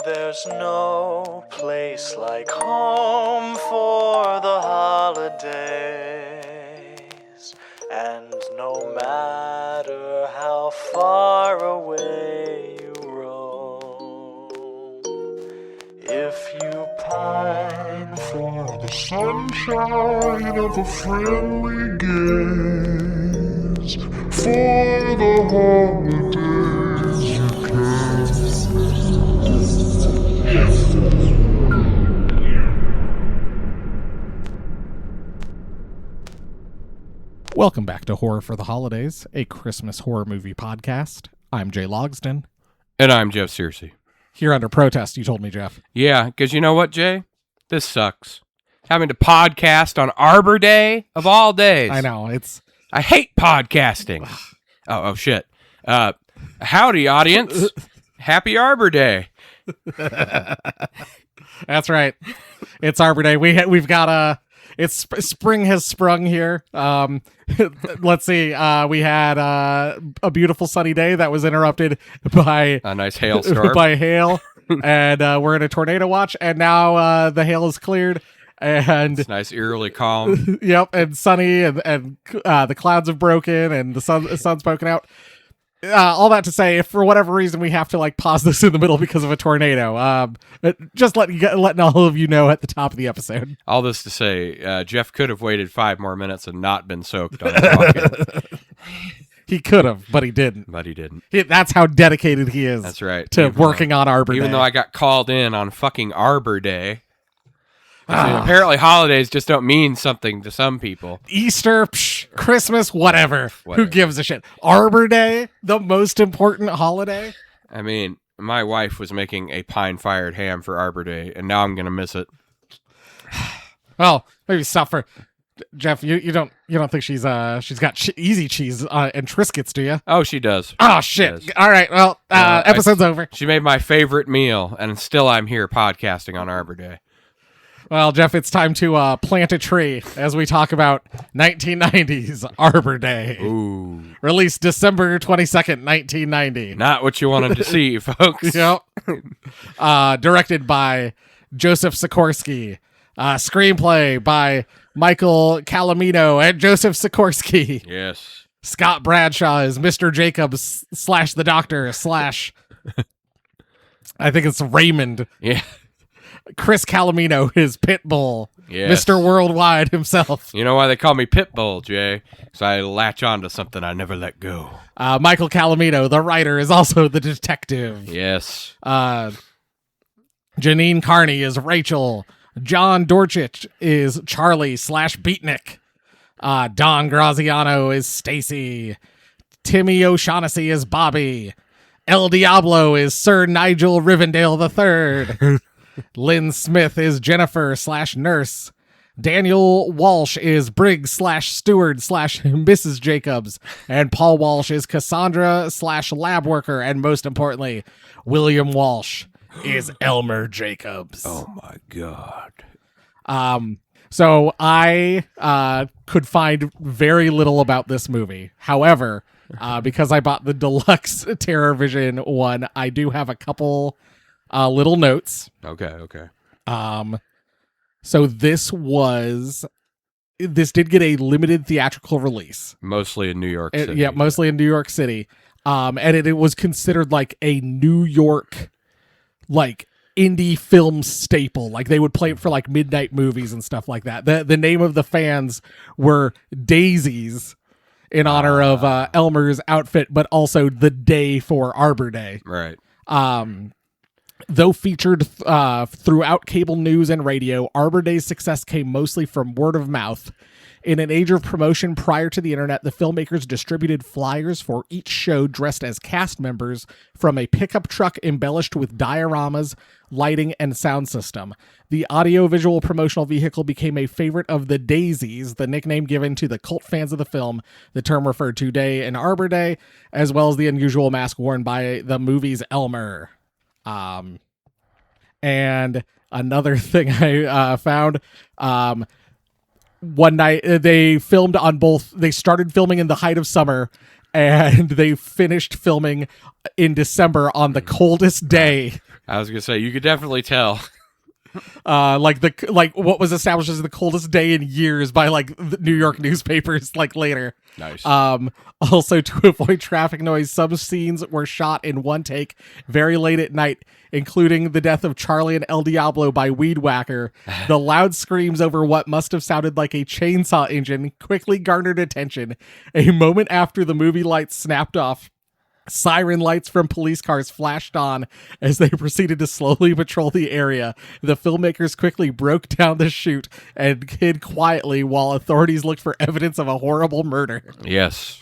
there's no place like home for the holidays. And no matter how far away you roam, if you pine for the sunshine of a friendly gaze, for the holidays you can. Welcome back to Horror for the Holidays, a Christmas horror movie podcast. I'm Jay Logsdon. And I'm Jeff Searcy. Here under protest, you told me, Jeff. Yeah, because you know what, Jay? This sucks. Having to podcast on Arbor Day of all days. I know, I hate podcasting. oh, shit. Howdy, audience. Happy Arbor Day. That's right. It's Arbor Day. We've got spring has sprung here. Let's see. We had a beautiful sunny day that was interrupted by a nice hailstorm. by hail, and we're in a tornado watch. And now the hail is cleared, and it's nice, eerily calm. Yep, and sunny, and the clouds have broken, and the sun's poking out. All that to say, if for whatever reason we have to pause this in the middle because of a tornado, just letting all of you know at the top of the episode. All this to say, Jeff could have waited 5 more minutes and not been soaked on talking. He could have, but he didn't. That's how dedicated he is. That's right. To working on Arbor Day. Even though I got called in on fucking Arbor Day. Apparently holidays just don't mean something to some people. Easter, Christmas, whatever. Who gives a shit? Arbor Day, the most important holiday? I mean, my wife was making a pine-fired ham for Arbor Day, and now I'm going to miss it. Well, maybe stop for... Jeff, you don't think she's got easy cheese and Triscuits, do you? Oh, she does. Oh, shit. All right, well, episode's over. She made my favorite meal, and still I'm here podcasting on Arbor Day. Well, Jeff, it's time to plant a tree as we talk about 1990's Arbor Day. Ooh. Released December 22nd, 1990. Not what you wanted to see, folks. Yep. Directed by Joseph Sikorsky. Screenplay by Michael Calamino and Joseph Sikorsky. Yes. Scott Bradshaw is Mr. Jacobs / the Doctor / I think it's Raymond. Yeah. Chris Calamino is Pitbull. Yes. Mr. Worldwide himself. You know why they call me Pitbull, Jay? Because I latch on to something I never let go. Michael Calamino, the writer, is also the detective. Yes. Janine Carney is Rachel. John Dorchich is Charlie / Beatnik. Don Graziano is Stacy. Timmy O'Shaughnessy is Bobby. El Diablo is Sir Nigel Rivendell III. Lynn Smith is Jennifer / nurse. Daniel Walsh is Briggs / steward / Mrs. Jacobs. And Paul Walsh is Cassandra / lab worker. And most importantly, William Walsh is Elmer Jacobs. Oh my God. So I could find very little about this movie. However, because I bought the deluxe Terror Vision one, I do have a couple little notes. Okay. So this did get a limited theatrical release. Mostly in New York City. Yeah, mostly in New York City. And it was considered like a New York, indie film staple. Like they would play it for midnight movies and stuff like that. The name of the fans were Daisies in honor of Elmer's outfit, but also the day for Arbor Day. Right. Though featured throughout cable news and radio, Arbor Day's success came mostly from word of mouth. In an age of promotion prior to the internet, the filmmakers distributed flyers for each show dressed as cast members from a pickup truck embellished with dioramas, lighting, and sound system. The audio-visual promotional vehicle became a favorite of the Daisies, the nickname given to the cult fans of the film, the term referred to Day and Arbor Day, as well as the unusual mask worn by the movie's Elmer. And another thing I found, one night they filmed on both. They started filming in the height of summer and they finished filming in December on the coldest day. I was gonna say you could definitely tell. Like what was established as the coldest day in years by like the New York newspapers like later. Nice. Also to avoid traffic noise, some scenes were shot in one take very late at night, including the death of Charlie and El Diablo by Weed Whacker. The loud screams over what must have sounded like a chainsaw engine quickly garnered attention. A moment after the movie lights snapped off, siren lights from police cars flashed on as they proceeded to slowly patrol the area. The filmmakers quickly broke down the shoot and hid quietly while authorities looked for evidence of a horrible murder. Yes.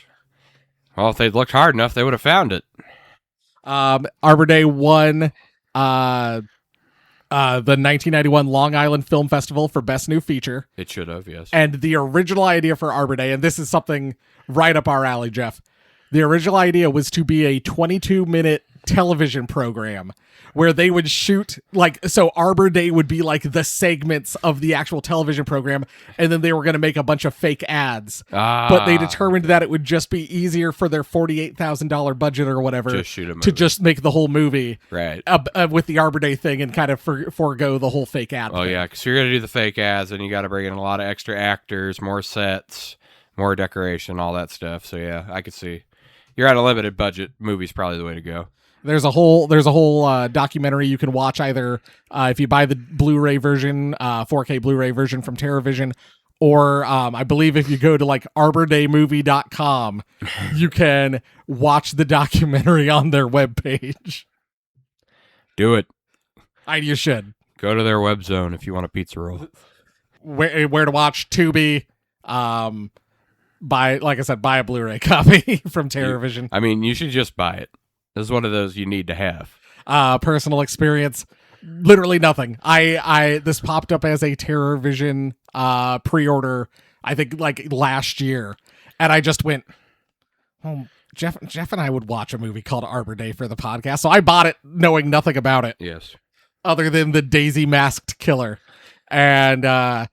Well, if they'd looked hard enough, they would have found it. Arbor Day won the 1991 Long Island Film Festival for Best New Feature. It should have, yes. And the original idea for Arbor Day, and this is something right up our alley, Jeff. The original idea was to be a 22-minute television program where they would shoot, like, so Arbor Day would be like the segments of the actual television program, and then they were going to make a bunch of fake ads. But they determined that it would just be easier for their $48,000 budget or whatever Just shoot a movie. to just make the whole movie Right. With the Arbor Day thing and kind of forego the whole fake ad Oh, thing. yeah, because you're going to do the fake ads, and you got to bring in a lot of extra actors, more sets, more decoration, all that stuff. So, yeah, I could see. You're at a limited budget. Movie's probably the way to go. There's a whole documentary you can watch either if you buy the Blu-ray version, 4K Blu-ray version from TerraVision, or I believe if you go to like arbordaymovie.com, you can watch the documentary on their webpage. Do it. You should. Go to their web zone if you want a pizza roll. Where to watch Tubi. Buy a Blu-ray copy from TerraVision. I mean, you should just buy it. This is one of those you need to have. Personal experience, literally nothing. This popped up as a TerraVision pre-order, I think like last year, and I just went, oh, Jeff and I would watch a movie called Arbor Day for the podcast, so I bought it knowing nothing about it. Yes. Other than the Daisy masked killer, and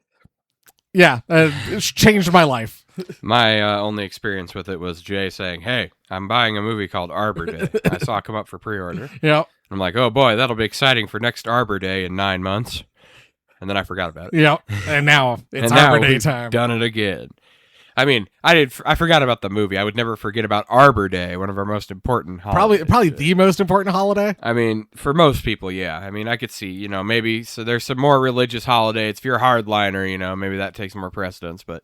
it's changed my life. My only experience with it was Jay saying, "Hey, I'm buying a movie called Arbor Day." I saw it come up for pre-order. Yeah. I'm like, "Oh boy, that'll be exciting for next Arbor Day in 9 months." And then I forgot about it. Yeah. And now it's and now Arbor Day we've time. Done it again. I mean, I forgot about the movie. I would never forget about Arbor Day, one of our most important holidays. Probably the most important holiday. I mean, for most people, yeah. I mean, I could see, maybe so there's some more religious holidays. If you're a hardliner, maybe that takes more precedence, but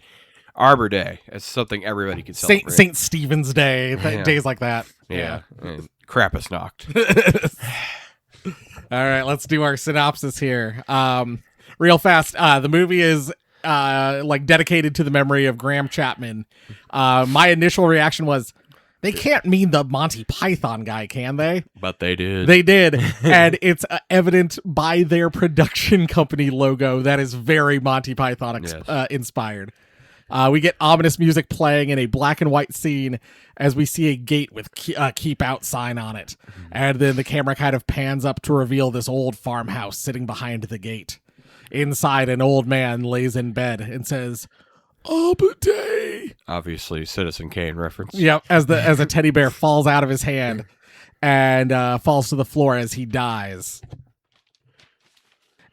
Arbor Day is something everybody can celebrate. St. Stephen's Day, days like that. Yeah. And Krampusnacht. All right, let's do our synopsis here. Real fast. The movie is dedicated to the memory of Graham Chapman. My initial reaction was, they can't mean the Monty Python guy, can they? But they did. They did. And it's evident by their production company logo that is very Monty Python inspired. We get ominous music playing in a black and white scene as we see a gate with keep out sign on it. And then the camera kind of pans up to reveal this old farmhouse sitting behind the gate. Inside, an old man lays in bed and says, Arbor Day. Obviously, Citizen Kane reference. Yep, as a teddy bear falls out of his hand and falls to the floor as he dies.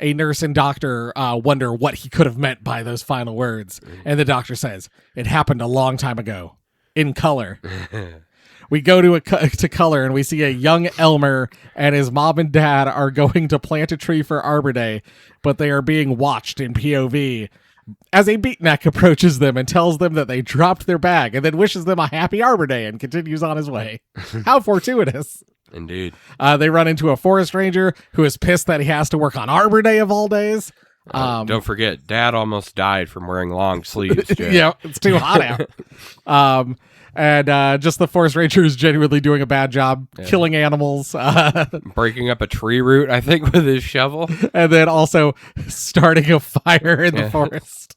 A nurse and doctor wonder what he could have meant by those final words. And the doctor says, it happened a long time ago, in color. We go to color and we see a young Elmer and his mom and dad are going to plant a tree for Arbor Day, but they are being watched in POV as a beatnik approaches them and tells them that they dropped their bag and then wishes them a happy Arbor Day and continues on his way. How fortuitous. Indeed. They run into a forest ranger who is pissed that he has to work on Arbor Day of all days. Don't forget, Dad almost died from wearing long sleeves, Jay. Yeah, it's too hot out. And just the forest ranger is genuinely doing a bad job killing animals. Breaking up a tree root, I think, with his shovel. And then also starting a fire in the forest.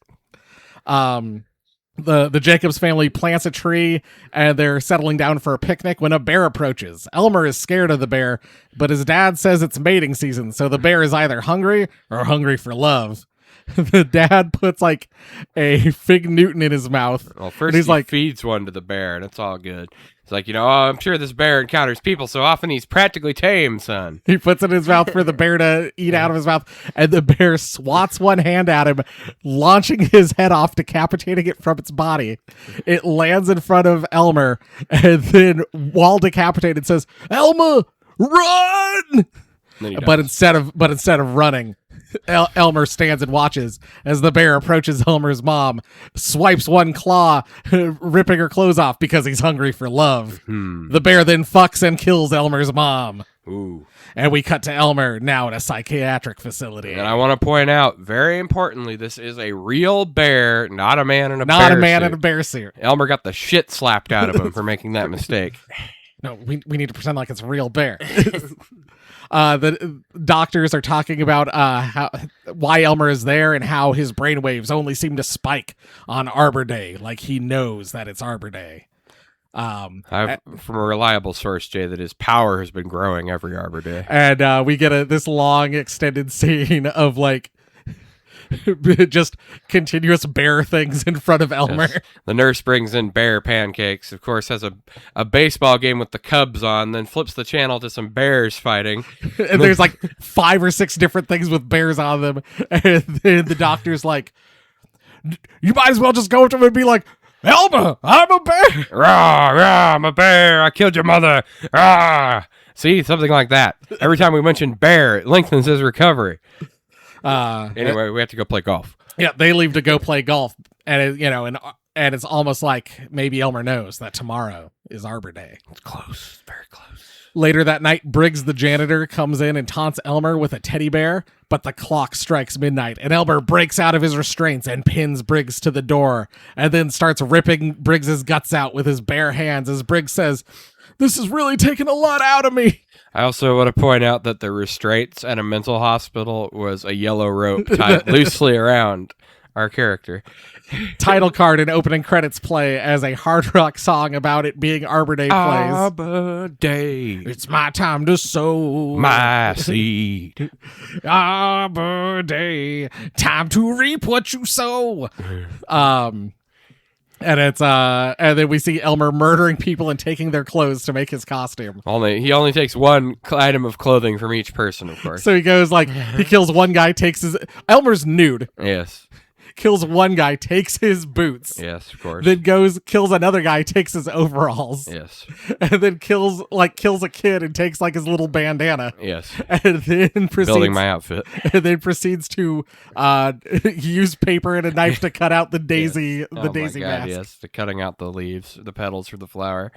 The Jacobs family plants a tree and they're settling down for a picnic when a bear approaches. Elmer is scared of the bear, but his dad says it's mating season, so the bear is either hungry or hungry for love. The dad puts like a Fig Newton in his mouth. Well, first he's he like, feeds one to the bear, and it's all good. It's like, oh, I'm sure this bear encounters people so often he's practically tame, son. he puts it in his mouth for the bear to eat out of his mouth, and the bear swats one hand at him, launching his head off, decapitating it from its body. It lands in front of Elmer, and then, while decapitated, says, "Elmer, run!" But instead of running, Elmer stands and watches as the bear approaches Elmer's mom, swipes one claw, ripping her clothes off because he's hungry for love. The bear then fucks and kills Elmer's mom. Ooh. And we cut to Elmer, now in a psychiatric facility. And I want to point out, very importantly, this is a real bear, not a man in a bear suit. Not a man in a bear suit. Elmer got the shit slapped out of him for making that mistake. No, we need to pretend like it's a real bear. The doctors are talking about why Elmer is there and how his brainwaves only seem to spike on Arbor Day, like he knows that it's Arbor Day. From a reliable source, Jay, that his power has been growing every Arbor Day. And we get this long extended scene of like just continuous bear things in front of Elmer. Yes. The nurse brings in bear pancakes, of course, has a baseball game with the Cubs on, then flips the channel to some bears fighting. And there's like 5 or 6 different things with bears on them. And then the doctor's like, you might as well just go up to him and be like, Elmer, I'm a bear. Rah, rah, I'm a bear. I killed your mother. Rah. See, something like that. Every time we mention bear, it lengthens his recovery. Anyway, we have to go play golf. Yeah, they leave to go play golf, and and it's almost like maybe Elmer knows that tomorrow is Arbor Day. It's close, very close. Later that night, Briggs the janitor comes in and taunts Elmer with a teddy bear, but the clock strikes midnight, and Elmer breaks out of his restraints and pins Briggs to the door, and then starts ripping Briggs's guts out with his bare hands as Briggs says, "This is really taking a lot out of me." I also want to point out that the restraints at a mental hospital was a yellow rope tied loosely around our character. Title card and opening credits play as a hard rock song about it being Arbor Day plays. Arbor Day. It's my time to sow my seed. Arbor Day. Time to reap what you sow. And it's and then we see Elmer murdering people and taking their clothes to make his costume. He only takes one item of clothing from each person, of course. So he goes like he kills one guy, takes his Elmer's nude. Yes. Kills one guy, takes his boots. Yes, of course. Then kills another guy, takes his overalls. Yes. And then kills a kid and takes like his little bandana. Yes. And then proceeds building my outfit. And then proceeds to use paper and a knife to cut out the daisy yes. daisy my God, mask. Yes, to cutting out the leaves, the petals for the flower.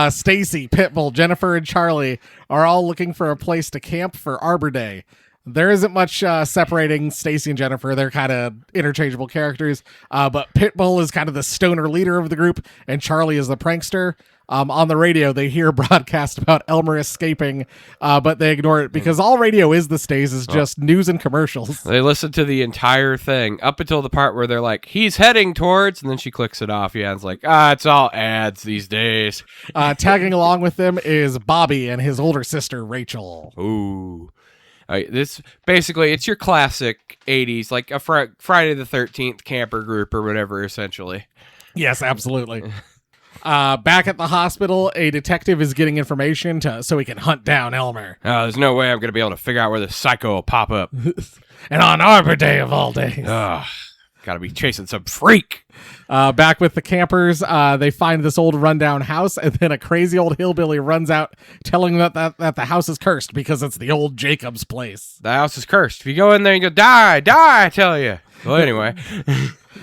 Stacy, Pitbull, Jennifer, and Charlie are all looking for a place to camp for Arbor Day. There isn't much separating Stacy and Jennifer. They're kind of interchangeable characters. But Pitbull is kind of the stoner leader of the group, and Charlie is the prankster. On the radio, they hear a broadcast about Elmer escaping, but they ignore it because all radio is these days is just news and commercials. They listen to the entire thing up until the part where they're like, he's heading towards, and then she clicks it off. Yeah, and it's like, it's all ads these days. Tagging along with them is Bobby and his older sister, Rachel. Ooh. This basically, it's your classic 80s, like a Friday the 13th camper group or whatever, essentially. Yes, absolutely. Back at the hospital, a detective is getting information so he can hunt down Elmer. There's no way I'm going to be able to figure out where this psycho will pop up. And on Arbor Day of all days. Gotta be chasing some freak. Back with the campers, they find this old rundown house, and then a crazy old hillbilly runs out telling them that the house is cursed because it's the old Jacob's place. The house is cursed. If you go in there, you go, die, I tell you. Well, anyway.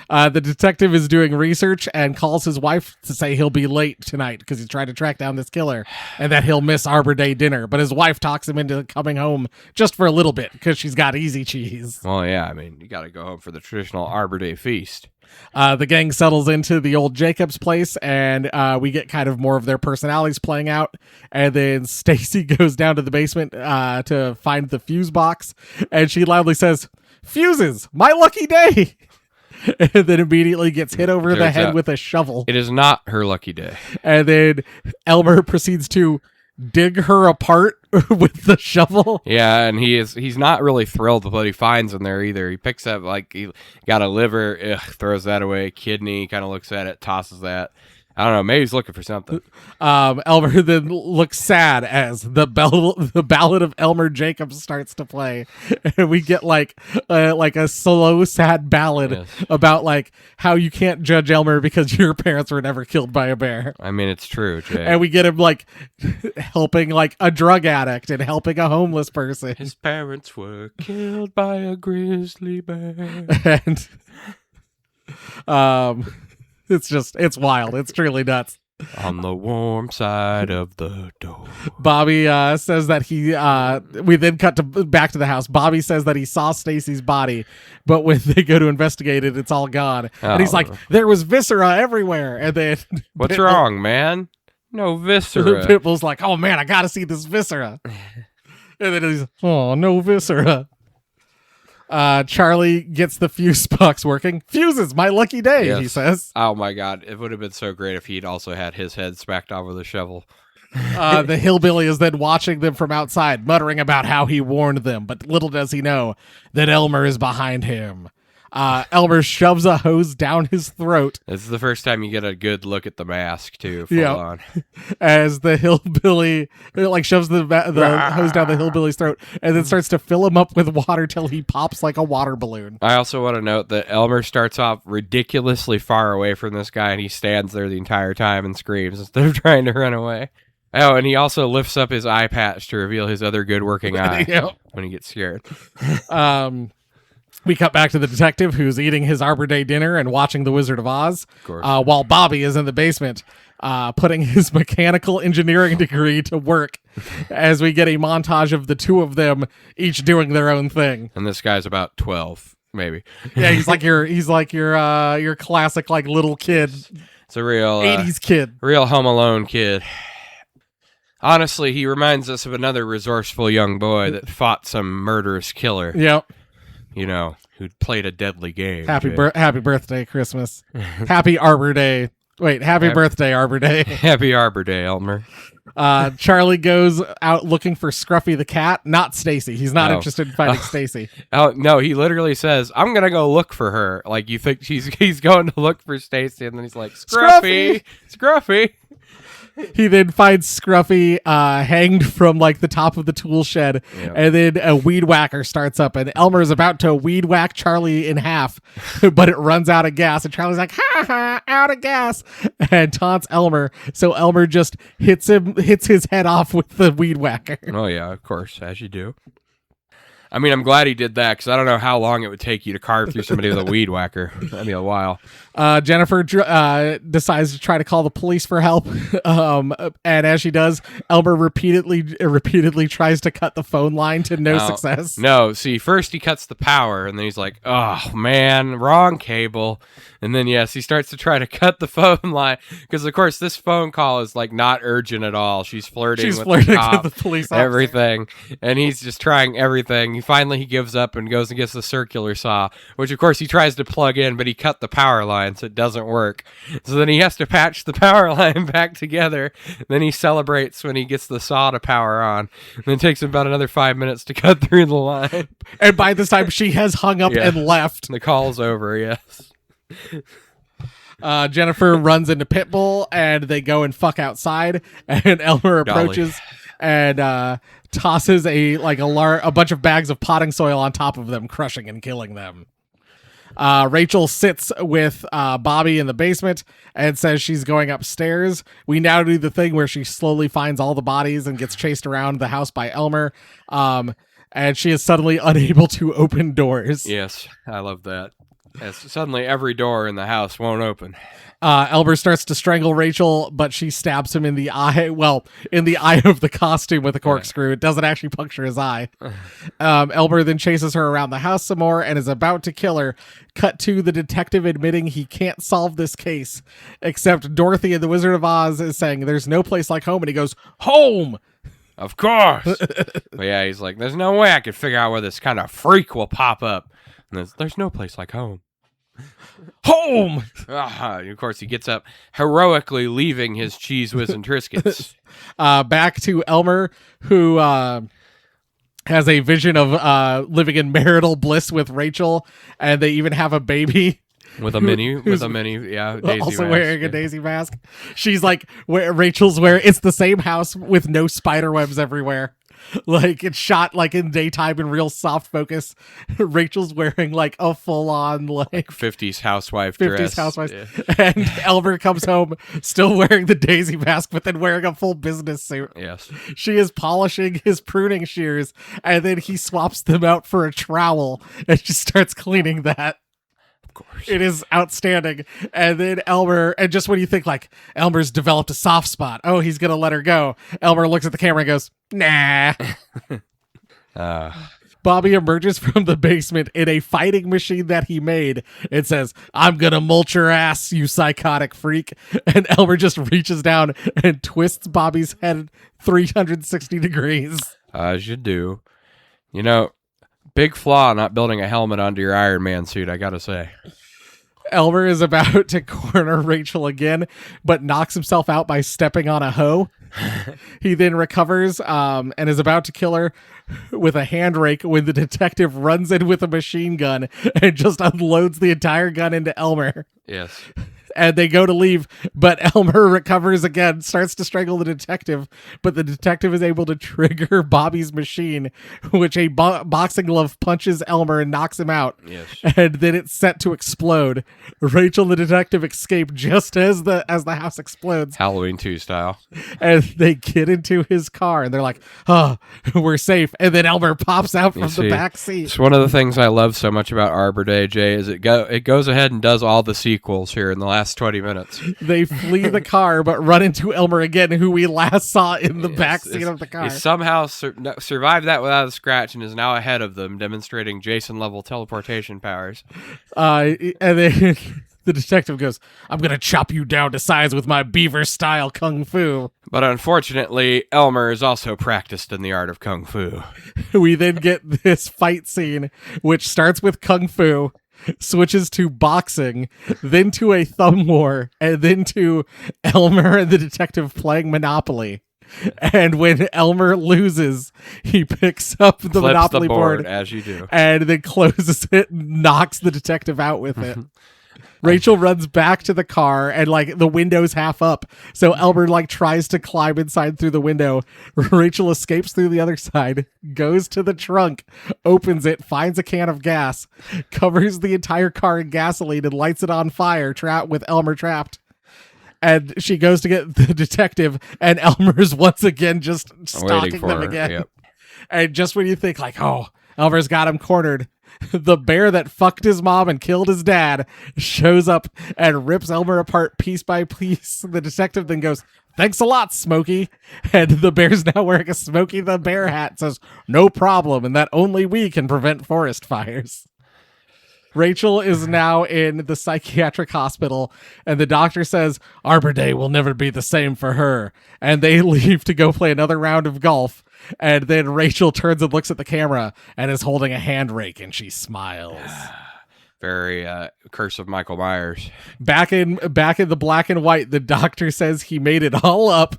The detective is doing research and calls his wife to say he'll be late tonight because he's trying to track down this killer and that he'll miss Arbor Day dinner. But his wife talks him into coming home just for a little bit because she's got easy cheese. Well, yeah, I mean, you got to go home for the traditional Arbor Day feast. The gang settles into the old Jacob's place, and we get kind of more of their personalities playing out. And then Stacy goes down to the basement to find the fuse box, and she loudly says, "Fuses, my lucky day!" And then immediately gets hit over the head with a shovel. It is not her lucky day. And then Elmer proceeds to dig her apart with the shovel. Yeah, and he's not really thrilled with what he finds in there either. He picks up, like, he got a liver, throws that away, kidney, kind of looks at it, tosses that. I don't know, maybe he's looking for something. Elmer then looks sad as the Ballad of Elmer Jacobs starts to play, and we get like a slow, sad ballad about like how you can't judge Elmer because your parents were never killed by a bear. I mean, it's true, Jay. And we get him like helping like a drug addict and helping a homeless person. His parents were killed by a grizzly bear. And it's wild. It's truly nuts. On the warm side of the door. Bobby says that we then cut back to the house. Bobby says that he saw Stacy's body, but when they go to investigate it, it's all gone. And he's like, there was viscera everywhere. And then what's wrong, man? No viscera. Pitbull's like, oh man, I gotta see this viscera. And then he's, oh, no viscera. Charlie gets the fuse box working. Fuses, my lucky day, yes. He says. Oh my god, it would have been so great if he'd also had his head smacked off with a shovel. The hillbilly is then watching them from outside, muttering about how he warned them, but little does he know that Elmer is behind him. Elmer shoves a hose down his throat. This is the first time you get a good look at the mask, too. Full on. As the hillbilly like shoves the hose down the hillbilly's throat and then starts to fill him up with water till he pops like a water balloon. I also want to note that Elmer starts off ridiculously far away from this guy, and he stands there the entire time and screams instead of trying to run away. Oh, and he also lifts up his eye patch to reveal his other good working eye when he gets scared. We cut back to the detective who's eating his Arbor Day dinner and watching The Wizard of Oz, while Bobby is in the basement putting his mechanical engineering degree to work as we get a montage of the two of them each doing their own thing. And this guy's about 12, maybe. Yeah, he's like your classic like little kid. It's a real 80s kid. Real Home Alone kid. Honestly, he reminds us of another resourceful young boy that fought some murderous killer. Yep. You know, who played a deadly game. Happy birthday, Christmas. Happy Arbor Day. Wait, happy birthday, Arbor Day. Happy Arbor Day, Elmer. Charlie goes out looking for Scruffy the cat, not Stacy. He's not interested in finding Stacy. Oh, no, he literally says, I'm going to go look for her. Like, you think he's going to look for Stacy, and then he's like, Scruffy! Scruffy! He then finds Scruffy hanged from like the top of the tool shed, and then a weed whacker starts up, and Elmer's about to weed whack Charlie in half, but it runs out of gas, and Charlie's like, ha ha, out of gas, and taunts Elmer, so Elmer just hits his head off with the weed whacker. Oh yeah, of course, as you do. I mean, I'm glad he did that, because I don't know how long it would take you to carve through somebody with a weed whacker. That'd be a while. Jennifer decides to try to call the police for help, and as she does, Elmer repeatedly tries to cut the phone line to no success. No, see, first he cuts the power, and then he's like, oh, man, wrong cable. And then, yes, he starts to try to cut the phone line, because, of course, this phone call is, like, not urgent at all. She's flirting with the cop, with the police officer. Everything, and he's just trying everything. Finally, he gives up and goes and gets the circular saw, which, of course, he tries to plug in, but he cut the power line, so it doesn't work. So then he has to patch the power line back together. Then he celebrates when he gets the saw to power on. And then it takes him about another 5 minutes to cut through the line. And by this time, she has hung up and left. The call's over, yes. Jennifer runs into Pitbull, and they go and fuck outside, and Elmer approaches and tosses a bunch of bags of potting soil on top of them, crushing and killing them. Rachel sits with Bobby in the basement and says she's going upstairs. We now do the thing where she slowly finds all the bodies and gets chased around the house by Elmer, and she is suddenly unable to open doors. Yes, I love that. As suddenly every door in the house won't open. Elmer starts to strangle Rachel, but she stabs him in the eye. Well, in the eye of the costume with a corkscrew. It doesn't actually puncture his eye. Elmer then chases her around the house some more and is about to kill her. Cut to the detective admitting he can't solve this case, except Dorothy in The Wizard of Oz is saying there's no place like home, and he goes, home! Of course! But yeah, he's like, there's no way I could figure out where this kind of freak will pop up. And there's no place like home. Home! And of course, he gets up, heroically leaving his Cheese Whiz and Triscuits. Back to Elmer, who has a vision of living in marital bliss with Rachel, and they even have a baby. With a mini, Daisy Also mask. wearing a Daisy mask. She's like, Rachel's wearing, it's the same house with no spider webs everywhere. Like, it's shot like in daytime in real soft focus. Rachel's wearing like a full on like 50s housewife 50s dress. housewife. Yeah. And Elmer comes home still wearing the Daisy mask, but then wearing a full business suit. Yes. She is polishing his pruning shears, and then he swaps them out for a trowel and she starts cleaning that. Of course. It is outstanding. And then Elmer, and just when you think like Elmer's developed a soft spot, oh, he's going to let her go, Elmer looks at the camera and goes, nah. Bobby emerges from the basement in a fighting machine that he made. It says, I'm going to mulch your ass, you psychotic freak. And Elmer just reaches down and twists Bobby's head 360 degrees. As you do. You know, big flaw not building a helmet onto your Iron Man suit, I gotta say. Elmer is about to corner Rachel again, but knocks himself out by stepping on a hoe. He then recovers and is about to kill her with a hand rake when the detective runs in with a machine gun and just unloads the entire gun into Elmer. Yes. And they go to leave, but Elmer recovers again, starts to strangle the detective, but the detective is able to trigger Bobby's machine, which a boxing glove punches Elmer and knocks him out. Yes. And then it's set to explode. Rachel and the detective escape just as the house explodes. Halloween 2 style. And they get into his car, and they're like, oh, we're safe. And then Elmer pops out from the back seat. It's one of the things I love so much about Arbor Day, Jay, is it goes ahead and does all the sequels here in the last 20 minutes. They flee the car, but run into Elmer again, who we last saw in the back seat of the car. He somehow survived that without a scratch and is now ahead of them, demonstrating Jason-level teleportation powers. And then the detective goes, I'm going to chop you down to size with my beaver-style kung fu. But unfortunately, Elmer is also practiced in the art of kung fu. We then get this fight scene, which starts with kung fu, switches to boxing, then to a thumb war, and then to Elmer and the detective playing Monopoly. And when Elmer loses, he picks up the Flips Monopoly the board, as you do. and then closes it and knocks the detective out with it. Rachel runs back to the car, and like the window's half up, so Elmer like tries to climb inside through the window. Rachel escapes through the other side, goes to the trunk, opens it, finds a can of gas, covers the entire car in gasoline, and lights it on fire, with Elmer trapped. And she goes to get the detective, and Elmer's once again just stalking them again. Yep. And just when you think like, oh, Elmer's got him cornered, the bear that fucked his mom and killed his dad shows up and rips Elmer apart piece by piece. The detective then goes, thanks a lot, Smokey. And the bear's now wearing a Smokey the Bear hat. Says, no problem, and that only we can prevent forest fires. Rachel is now in the psychiatric hospital, and the doctor says Arbor Day will never be the same for her. And they leave to go play another round of golf. And then Rachel turns and looks at the camera and is holding a hand rake, and she smiles. Very Curse of Michael Myers. Back in the black and white, the doctor says he made it all up.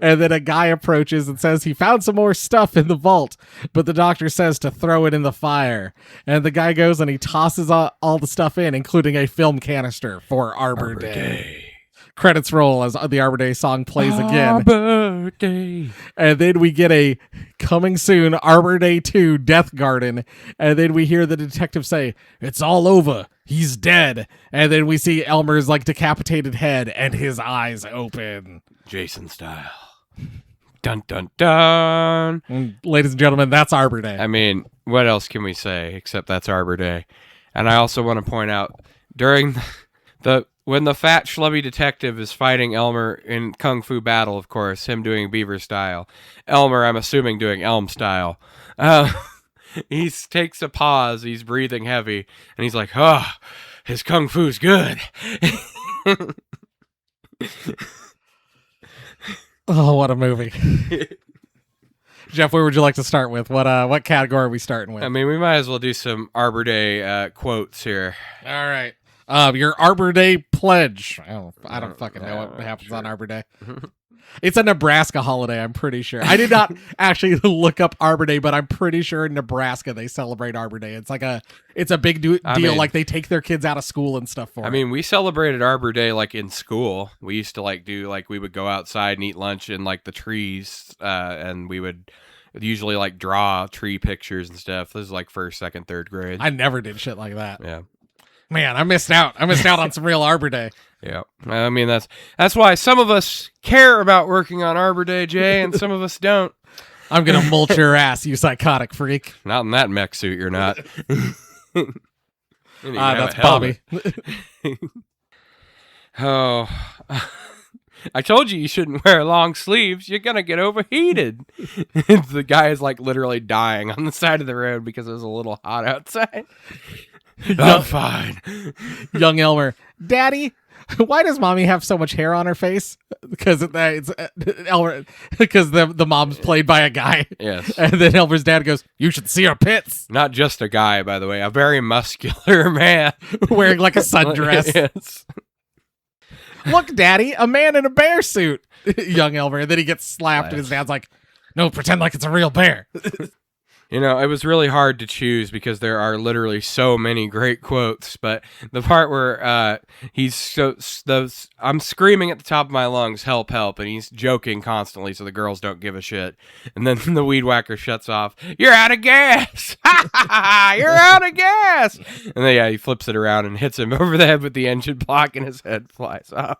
And then a guy approaches and says he found some more stuff in the vault, but the doctor says to throw it in the fire. And the guy goes and he tosses all the stuff in, including a film canister for Arbor Day. Credits roll as the Arbor Day song plays again. Arbor Day. And then we get a coming soon Arbor Day 2 Death Garden. And then we hear the detective say, it's all over. He's dead. And then we see Elmer's like decapitated head and his eyes open. Jason style. Dun dun dun. And ladies and gentlemen, that's Arbor Day. I mean, what else can we say except that's Arbor Day? And I also want to point out during when the fat schlubby detective is fighting Elmer in kung fu battle, of course, him doing beaver style. Elmer, I'm assuming, doing Elm style. He takes a pause. He's breathing heavy, and he's like, "Oh, his kung fu's good." Oh, what a movie. Jeff, where would you like to start with? What category are we starting with? I mean, we might as well do some Arbor Day quotes here. All right. Your Arbor Day pledge. I don't fucking know what happens on Arbor Day. It's a Nebraska holiday, I'm pretty sure. I did not actually look up Arbor Day, but I'm pretty sure in Nebraska they celebrate Arbor Day. It's a big deal. Like they take their kids out of school and stuff for it. I mean, we celebrated Arbor Day like in school. We used to we would go outside and eat lunch in like the trees, and we would usually like draw tree pictures and stuff. This is like first, second, third grade. I never did shit like that. Yeah. Man, I missed out. I missed out on some real Arbor Day. Yeah. I mean, that's why some of us care about working on Arbor Day, Jay, and some of us don't. I'm going to mulch your ass, you psychotic freak. Not in that mech suit, you're not. That's Bobby. Oh. I told you shouldn't wear long sleeves. You're going to get overheated. The guy is like literally dying on the side of the road because it was a little hot outside. I'm fine. Young Elmer, Daddy, why does Mommy have so much hair on her face? Because it's Elmer. Because the mom's played by a guy. Yes. And then Elmer's dad goes, "You should see her pits." Not just a guy, by the way, a very muscular man wearing like a sundress. Yes. Look, Daddy, a man in a bear suit. Young Elmer, and then he gets slapped, and his dad's like, "No, pretend like it's a real bear." You know, it was really hard to choose because there are literally so many great quotes, but the part where I'm screaming at the top of my lungs, "Help, help," and he's joking constantly so the girls don't give a shit. And then the weed whacker shuts off, "You're out of gas! You're out of gas!" And then, he flips it around and hits him over the head with the engine block and his head flies off.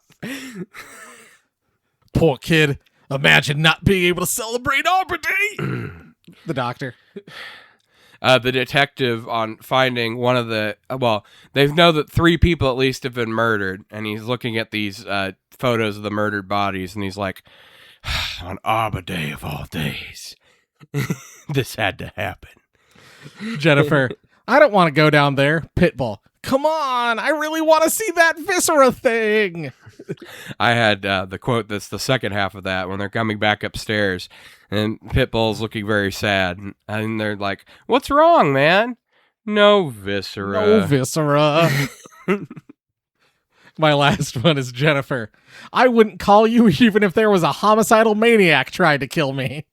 Poor kid. Imagine not being able to celebrate Arbor Day. The doctor. The detective on finding one of they know that 3 people at least have been murdered, and he's looking at these photos of the murdered bodies, and he's like, on Arbor Day of all days, this had to happen. Jennifer, I don't want to go down there. Pitbull, come on, I really want to see that viscera thing. I had the quote that's the second half of that when they're coming back upstairs and Pitbull's looking very sad and they're like, "What's wrong, man?" "No viscera." No viscera. My last one is Jennifer. I wouldn't call you even if there was a homicidal maniac trying to kill me.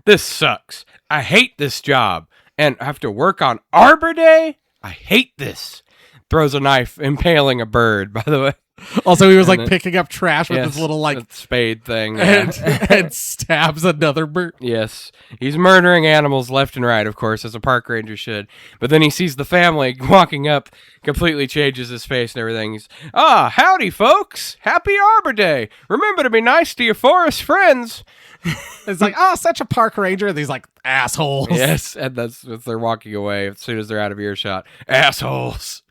This sucks. I hate this job and I have to work on Arbor Day. I hate this. Throws a knife, impaling a bird, by the way. Also, he was like picking up trash with his little like spade thing and stabs another bird. Yes, he's murdering animals left and right, of course, as a park ranger should. But then he sees the family walking up, completely changes his face and everything. He's, howdy, folks! Happy Arbor Day! Remember to be nice to your forest friends. It's like, such a park ranger. And these like assholes. Yes, and that's as they're walking away as soon as they're out of earshot. Assholes.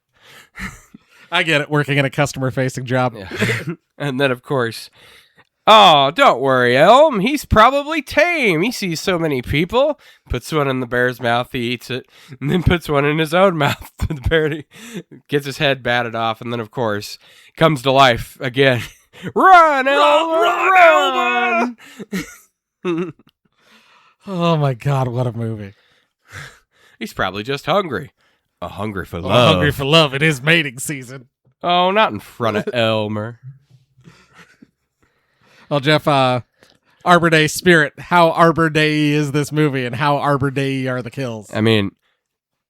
I get it, working in a customer-facing job. Yeah. And then, of course, don't worry, Elm. He's probably tame. He sees so many people. Puts one in the bear's mouth, he eats it, and then puts one in his own mouth. The bear gets his head batted off, and then, of course, comes to life again. Run, Elm! Run! Oh, my God, what a movie. He's probably just hungry. Hungry for love. Hungry for love. It is mating season. Oh, not in front of Elmer. Well, Jeff, Arbor Day spirit. How Arbor Day is this movie, and how Arbor Day are the kills? I mean,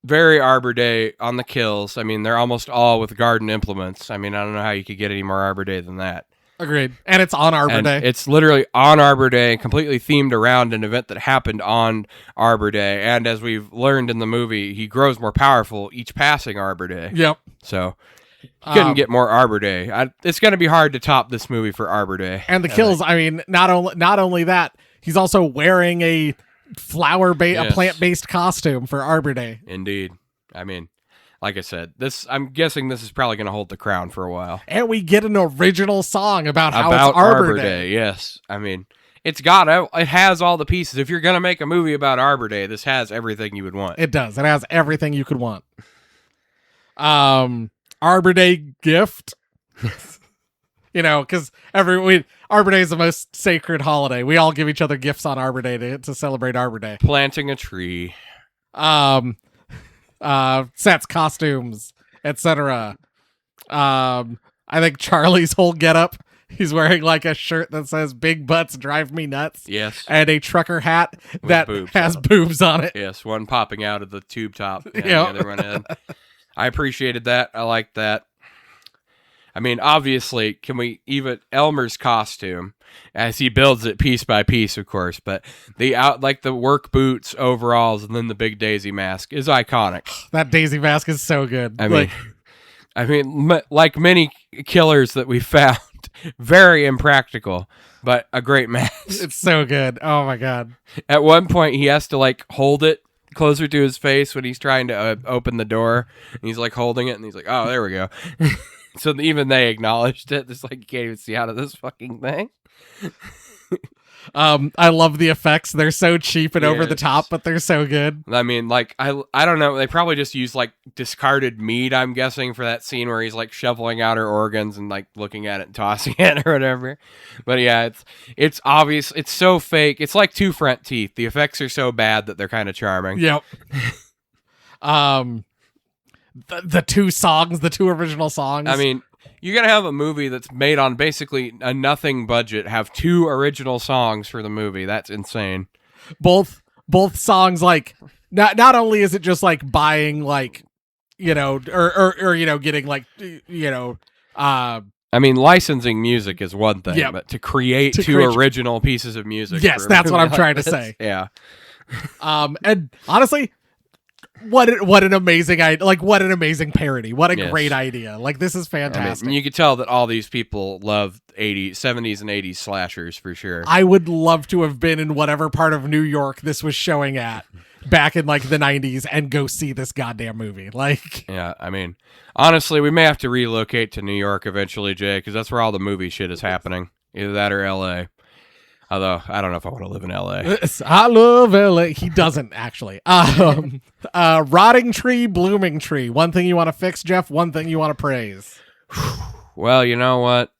very Arbor Day on the kills. I mean, they're almost all with garden implements. I mean, I don't know how you could get any more Arbor Day than that. Agreed. And it's on Arbor Day. It's literally on Arbor Day, completely themed around an event that happened on Arbor Day. And as we've learned in the movie, he grows more powerful each passing Arbor Day. Yep. So you couldn't get more Arbor Day. It's going to be hard to top this movie for Arbor Day. And the kills, I mean, not only that, he's also wearing a a plant-based costume for Arbor Day. Indeed. I mean, like I said, I'm guessing this is probably going to hold the crown for a while. And we get an original song about how it's Arbor Day. Yes. I mean, it has all the pieces. If you're going to make a movie about Arbor Day, this has everything you would want. It does. It has everything you could want. Arbor Day gift. Because Arbor Day is the most sacred holiday. We all give each other gifts on Arbor Day to celebrate Arbor Day. Planting a tree. Sets, costumes, etc. I think Charlie's whole getup. He's wearing like a shirt that says "Big Butts Drive Me Nuts." Yes. And a trucker hat that boobs has on boobs on it. Yes, one popping out of the tube top. And Yeah. the other one in. I appreciated that. I liked that. I mean, obviously, can we even Elmer's costume as he builds it piece by piece, of course, but the work boots, overalls, and then the big Daisy mask is iconic. That Daisy mask is so good. I mean, like many killers that we found, very impractical, but a great mask. It's so good. Oh my god. At one point, he has to like hold it closer to his face when he's trying to open the door. And he's like holding it, and he's like, "Oh, there we go." So even they acknowledged it. It's like you can't even see out of this fucking thing. I love the effects. They're so cheap and over the top, but they're so good. I mean, like I don't know. They probably just used like discarded meat, I'm guessing, for that scene where he's like shoveling out her organs and like looking at it and tossing it or whatever. But yeah, it's obvious. It's so fake. It's like two front teeth. The effects are so bad that they're kind of charming. Yep. The two original songs. I mean, you're going to have a movie that's made on basically a nothing budget have two original songs for the movie. That's insane. Both songs, like, not only is it just like buying, like, you know, or you know, getting like, you know, I mean, licensing music is one thing, yeah, but to create two original pieces of music. Yes, that's what I'm trying to say. Yeah. And honestly, what an amazing what an amazing parody. What a great idea. Like, this is fantastic. I mean, you could tell that all these people love 70s and 80s slashers for sure. I would love to have been in whatever part of New York this was showing at back in like the 90s and go see this goddamn movie. Like, yeah, I mean, honestly, we may have to relocate to New York eventually, Jay, because that's where all the movie shit is happening. Either that or LA. Although, I don't know if I want to live in LA. I love LA. He doesn't, actually. Rotting tree, blooming tree. One thing you want to fix, Jeff. One thing you want to praise. Well, you know what?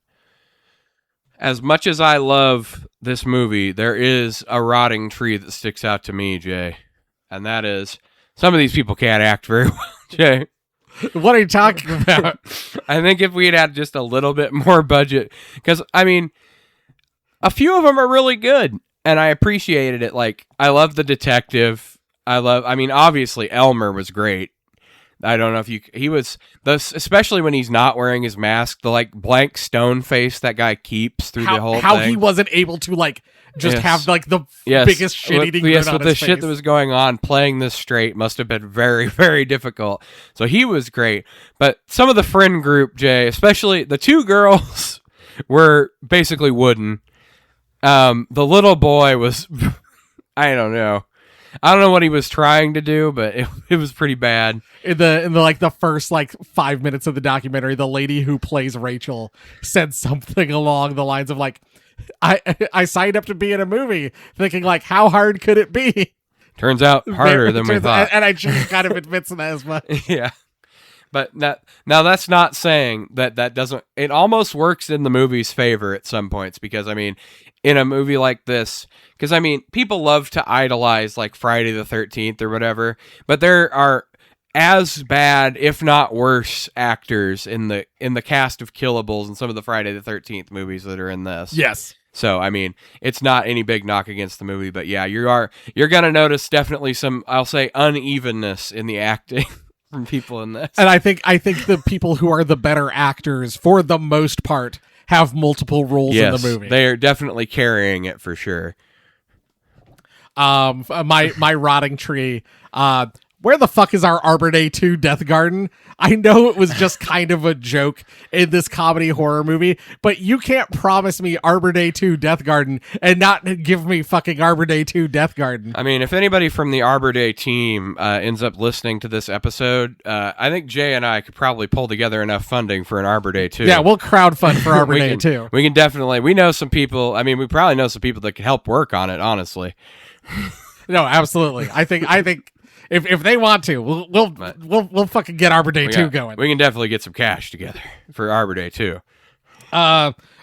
As much as I love this movie, there is a rotting tree that sticks out to me, Jay. And that is, some of these people can't act very well, Jay. What are you talking about? I think if we had just a little bit more budget, because, I mean, a few of them are really good, and I appreciated it. Like, I love the detective. I mean, obviously, Elmer was great. I don't know if he was, especially when he's not wearing his mask, the, like, blank stone face that guy keeps through the whole thing. How he wasn't able to, like, just have, like, the biggest shit-eating grin on with his the face. shit that was going on, playing this straight must have been very, very difficult. So he was great. But some of the friend group, Jay, especially the two girls, were basically wooden. The little boy was, I don't know what he was trying to do, but it was pretty bad. In the first like 5 minutes of the documentary, the lady who plays Rachel said something along the lines of like, I signed up to be in a movie thinking like, how hard could it be? Turns out harder than we thought. And I just kind of admits that as much. Yeah. But now that's not saying that doesn't, it almost works in the movie's favor at some points, because I mean, in a movie like this, because I mean, people love to idolize like Friday the 13th or whatever, but there are as bad, if not worse, actors in the cast of Killables and some of the Friday the 13th movies that are in this. Yes. So, I mean, it's not any big knock against the movie, but yeah, you're going to notice definitely some, I'll say, unevenness in the acting from people in this. And I think the people who are the better actors, for the most part, have multiple roles in the movie. They are definitely carrying it for sure. My rotting tree. Where the fuck is our Arbor Day 2 Death Garden? I know it was just kind of a joke in this comedy horror movie, but you can't promise me Arbor Day 2 Death Garden and not give me fucking Arbor Day 2 Death Garden. I mean, if anybody from the Arbor Day team ends up listening to this episode, I think Jay and I could probably pull together enough funding for an Arbor Day 2. Yeah, we'll crowdfund for Arbor Day 2. We can definitely, we know some people, I mean, we probably know some people that can help work on it, honestly. No, absolutely. I think if they want to, we'll fucking get Arbor Day 2 going. We can definitely get some cash together for Arbor Day 2.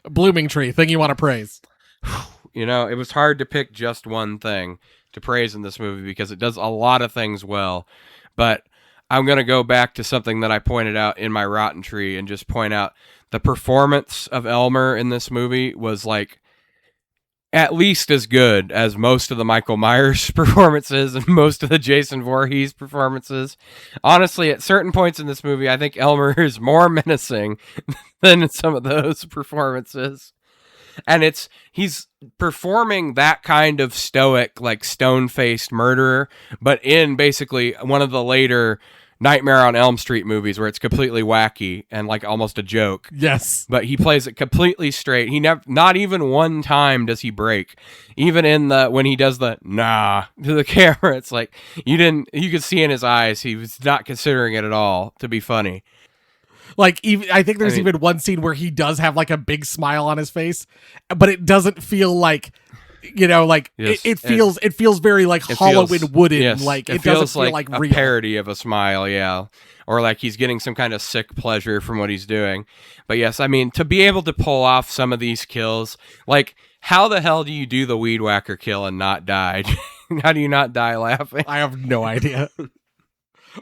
Blooming tree, thing you want to praise. You know, it was hard to pick just one thing to praise in this movie because it does a lot of things well. But I'm going to go back to something that I pointed out in my Rotten Tree and just point out the performance of Elmer in this movie was like at least as good as most of the Michael Myers performances and most of the Jason Voorhees performances. Honestly, at certain points in this movie, I think Elmer is more menacing than some of those performances. And he's performing that kind of stoic, like stone-faced murderer, but in basically one of the later Nightmare on Elm Street movies where it's completely wacky and like almost a joke. Yes. But he plays it completely straight. Not even one time does he break. Even in when he does the nah to the camera, it's like you could see in his eyes he was not considering it at all to be funny. Like, I think there's even one scene where he does have like a big smile on his face, but it doesn't feel like, like yes, it feels very like hollow and wooden. Yes, like it feels doesn't feel like a real. parody of a smile, yeah, or like he's getting some kind of sick pleasure from what he's doing. But yes, I mean, to be able to pull off some of these kills, like how the hell do you do the weed whacker kill and not die? How do you not die laughing? I have no idea.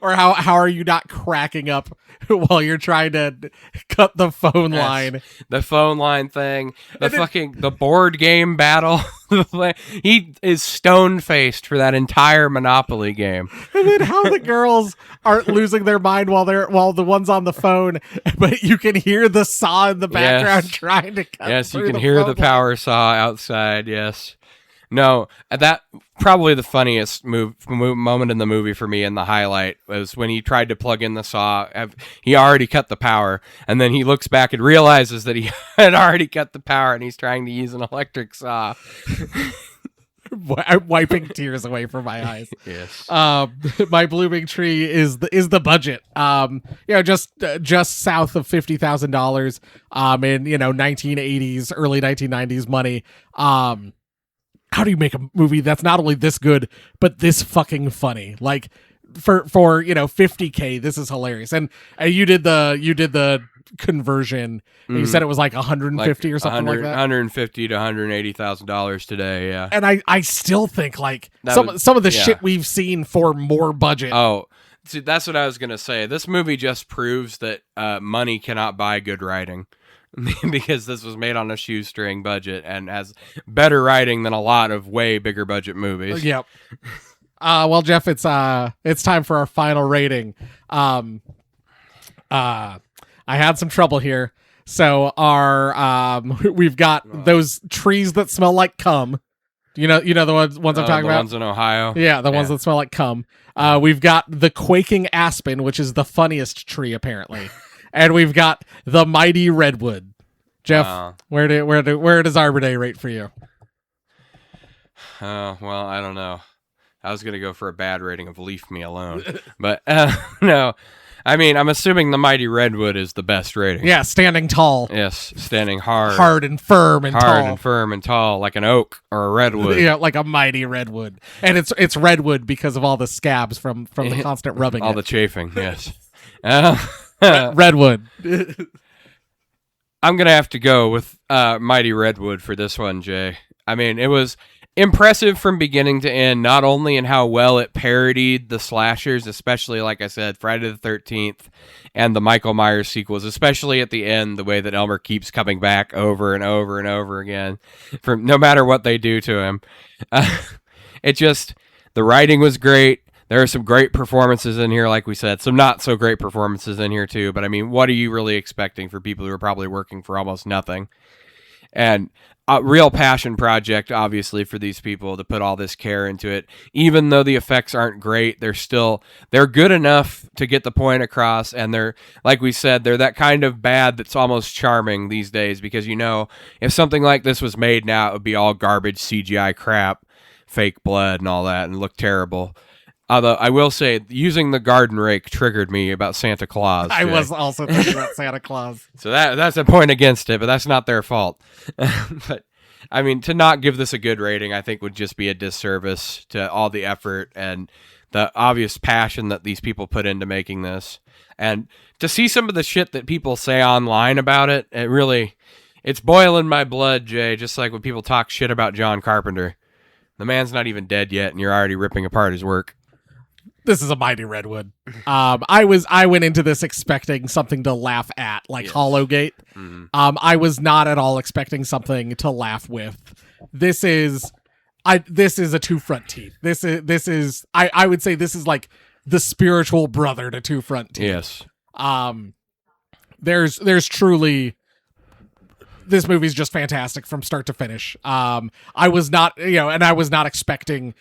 Or how are you not cracking up while you're trying to cut the phone line? The phone line thing, the board game battle. He is stone-faced for that entire Monopoly game. And then how the girls aren't losing their mind while the one's on the phone, but you can hear the saw in the background trying to cut. Yes, you can hear the power saw outside. Yes. No, that probably the funniest moment in the movie for me, and the highlight was when he tried to plug in the saw. He already cut the power, and then he looks back and realizes that he had already cut the power, and he's trying to use an electric saw. I'm wiping tears away from my eyes. Yes. My blooming tree is the budget. Just south of $50,000. In 1980s, early 1990s money. How do you make a movie that's not only this good but this fucking funny? Like for $50K, this is hilarious. And you did the conversion. And you said it was like 150 or something like that. $150,000 to $180,000 today. Yeah. And I still think like some of the shit we've seen for more budget. Oh, see, that's what I was gonna say. This movie just proves that money cannot buy good writing. Because this was made on a shoestring budget and has better writing than a lot of way bigger budget movies. Yep. Well, Jeff, it's time for our final rating. I had some trouble here. So we've got those trees that smell like cum. You know the ones I'm talking about? The ones in Ohio? Yeah, the ones that smell like cum. We've got the quaking aspen, which is the funniest tree, apparently. And we've got the mighty redwood. Jeff, where does Arbor Day rate for you? Well, I don't know. I was gonna go for a bad rating of Leave Me Alone, but no. I mean, I'm assuming the mighty redwood is the best rating. Yeah, standing tall. Yes, standing hard and firm and tall. Hard and firm and tall, like an oak or a redwood. Yeah, like a mighty redwood, and it's redwood because of all the scabs from the constant rubbing. All the chafing. Yes. Redwood. I'm gonna have to go with mighty redwood for this one, Jay. I mean, it was impressive from beginning to end, not only in how well it parodied the slashers, especially, like I said, Friday the 13th and the Michael Myers sequels, especially at the end, the way that Elmer keeps coming back over and over and over again, from no matter what they do to him. The writing was great. There are some great performances in here, like we said. Some not so great performances in here, too. But, I mean, what are you really expecting for people who are probably working for almost nothing? And a real passion project, obviously, for these people to put all this care into it. Even though the effects aren't great, they're good enough to get the point across. And they're, like we said, they're that kind of bad that's almost charming these days. Because, if something like this was made now, it would be all garbage CGI crap, fake blood and all that, and look terrible. Although I will say, using the garden rake triggered me about Santa Claus. I was also thinking about Santa Claus. So that's a point against it, but that's not their fault. But, I mean, to not give this a good rating, I think would just be a disservice to all the effort and the obvious passion that these people put into making this. And to see some of the shit that people say online about it, it's boiling my blood, Jay, just like when people talk shit about John Carpenter. The man's not even dead yet, and you're already ripping apart his work. this is a mighty redwood. I went into this expecting something to laugh at, like Hollowgate. I was not at all expecting something to laugh with. This is a two front teeth. This is I would say this is like the spiritual brother to Two Front Teeth. Yes. There's truly, this movie's just fantastic from start to finish. I was not, and I was not expecting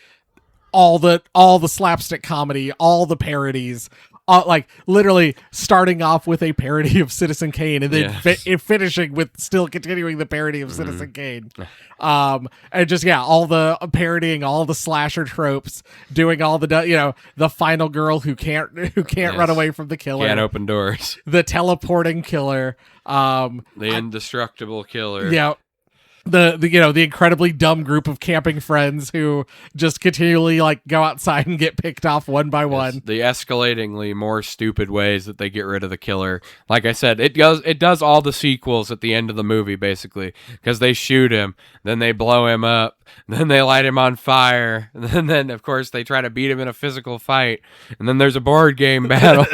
all the slapstick comedy, all the parodies, like literally starting off with a parody of Citizen Kane and then finishing with still continuing the parody of Citizen Kane. And just, all the parodying all the slasher tropes, doing all the, the final girl who can't run away from the killer. Can't open doors. The teleporting killer. The indestructible killer. Yeah. The incredibly dumb group of camping friends who just continually like go outside and get picked off one by one. The escalatingly more stupid ways that they get rid of the killer. Like I said, it does all the sequels at the end of the movie basically, because they shoot him, then they blow him up, then they light him on fire, and then of course they try to beat him in a physical fight, and then there's a board game battle.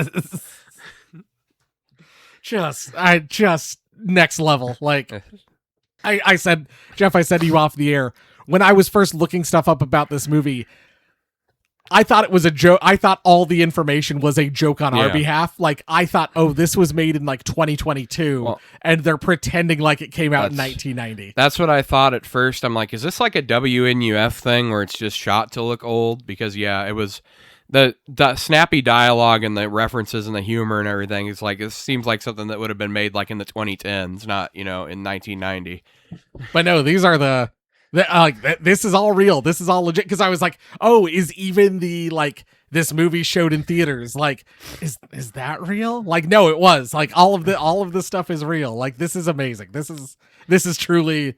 just next level. Like I said, Jeff, I said to you off the air, when I was first looking stuff up about this movie, I thought it was a joke. I thought all the information was a joke on our behalf. Like, I thought, this was made in like 2022, and they're pretending like it came out in 1990. That's what I thought at first. I'm like, is this like a WNUF thing where it's just shot to look old? Because, it was... The snappy dialogue and the references and the humor and everything is like, it seems like something that would have been made like in the 2010s, not, in 1990. But no, these are this is all real. This is all legit. Cause I was like, is even this movie showed in theaters? Like, is that real? Like, no, it was like all of the stuff is real. Like, this is amazing. This is truly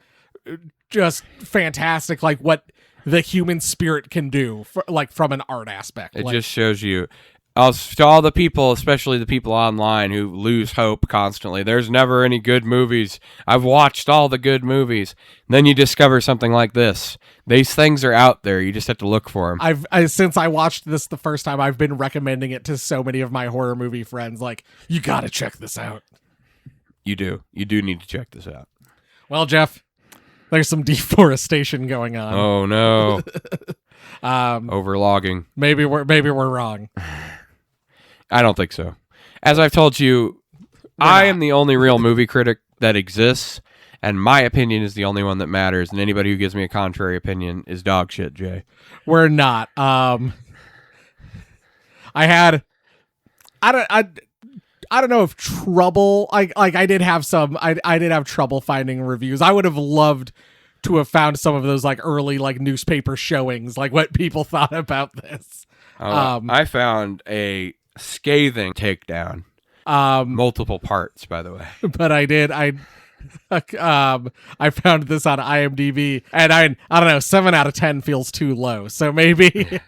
just fantastic. Like what the human spirit can do from an art aspect. It just shows you to all the people, especially the people online who lose hope constantly. There's never any good movies. I've watched all the good movies. Then you discover something like this. These things are out there. You just have to look for them. Since I watched this the first time, I've been recommending it to so many of my horror movie friends. Like, you got to check this out. You do. You do need to check this out. Well, Jeff, there's some deforestation going on. Oh no. Overlogging. Maybe we're wrong. I don't think so. As I've told you, I am the only real movie critic that exists, and my opinion is the only one that matters, and anybody who gives me a contrary opinion is dog shit, Jay. We're not. I don't know if trouble. I did have some. I did have trouble finding reviews. I would have loved to have found some of those like early like newspaper showings, like what people thought about this. I found a scathing takedown. Multiple parts, by the way. But I found this on IMDb, and I don't know, 7 out of 10 feels too low. So maybe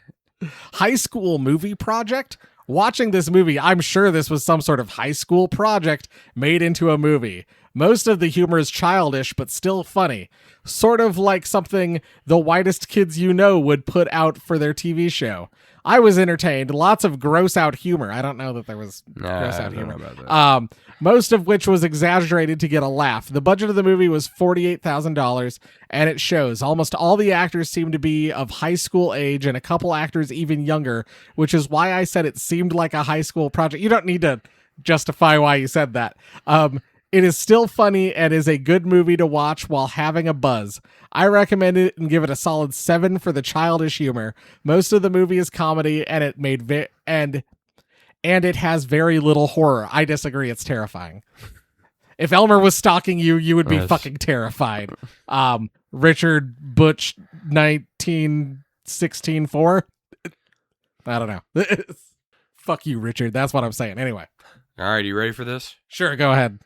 high school movie project. Watching this movie, I'm sure this was some sort of high school project made into a movie. Most of the humor is childish, but still funny. Sort of like something the whitest kids you know would put out for their TV show. I was entertained. Lots of gross out humor. I don't know that there was gross out humor. Most of which was exaggerated to get a laugh. The budget of the movie was $48,000, and it shows. Almost all the actors seem to be of high school age, and a couple actors even younger, which is why I said it seemed like a high school project. You don't need to justify why you said that. It is still funny and is a good movie to watch while having a buzz. I recommend it and give it a solid 7 for the childish humor. Most of the movie is comedy, and it has very little horror. I disagree. It's terrifying. If Elmer was stalking you, you would be fucking terrified. Richard Butch 1916-4? I don't know. Fuck you, Richard. That's what I'm saying. Anyway. All right, you ready for this? Sure, go ahead.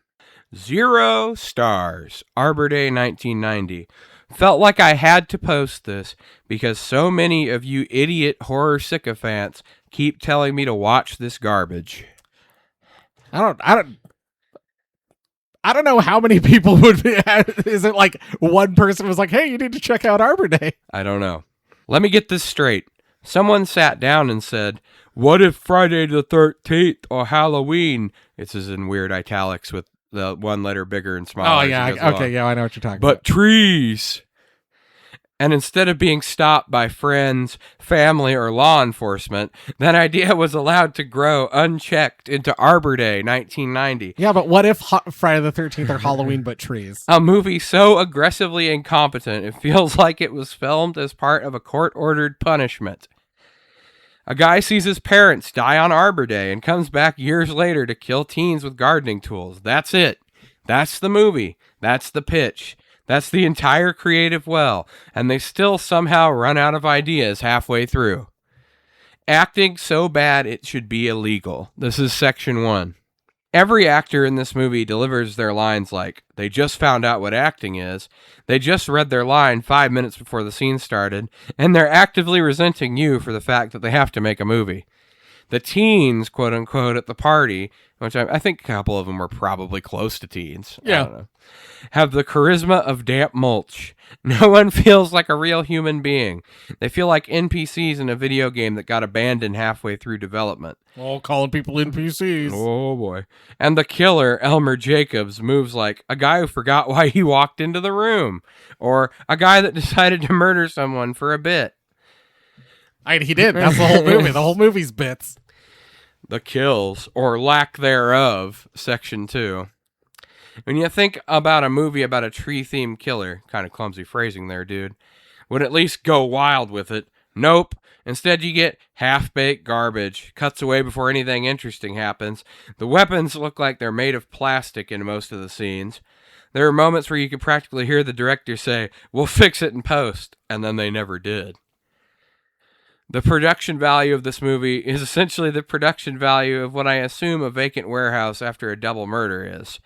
0 stars. Arbor Day 1990. Felt like I had to post this because so many of you idiot horror sycophants keep telling me to watch this garbage. I don't know how many people would be. Is it like one person was like, "Hey, you need to check out Arbor Day"? I don't know. Let me get this straight. Someone sat down and said, what if Friday the 13th or Halloween? This is in weird italics with the one letter bigger and smaller. Oh, yeah. Okay, yeah, I know what you're talking about. But trees. And instead of being stopped by friends, family, or law enforcement, that idea was allowed to grow unchecked into Arbor Day 1990. Yeah, but what if Friday the 13th or Halloween but trees? A movie so aggressively incompetent, it feels like it was filmed as part of a court-ordered punishment. A guy sees his parents die on Arbor Day and comes back years later to kill teens with gardening tools. That's it. That's the movie. That's the pitch. That's the entire creative well, and they still somehow run out of ideas halfway through. Acting so bad it should be illegal. This is section 1. Every actor in this movie delivers their lines like, they just found out what acting is, they just read their line 5 minutes before the scene started, and they're actively resenting you for the fact that they have to make a movie. The teens, quote unquote, at the party, which I think a couple of them were probably close to teens. Yeah. I don't know, have the charisma of damp mulch. No one feels like a real human being. They feel like NPCs in a video game that got abandoned halfway through development. Oh, calling people NPCs. Oh, boy. And the killer, Elmer Jacobs, moves like a guy who forgot why he walked into the room, or a guy that decided to murder someone for a bit. He did. That's the whole movie. The whole movie's bits. The kills, or lack thereof, section 2. When you think about a movie about a tree-themed killer, kind of clumsy phrasing there, dude, would at least go wild with it. Nope. Instead, you get half-baked garbage. Cuts away before anything interesting happens. The weapons look like they're made of plastic in most of the scenes. There are moments where you could practically hear the director say, "We'll fix it in post," and then they never did. The production value of this movie is essentially the production value of what I assume a vacant warehouse after a double murder is.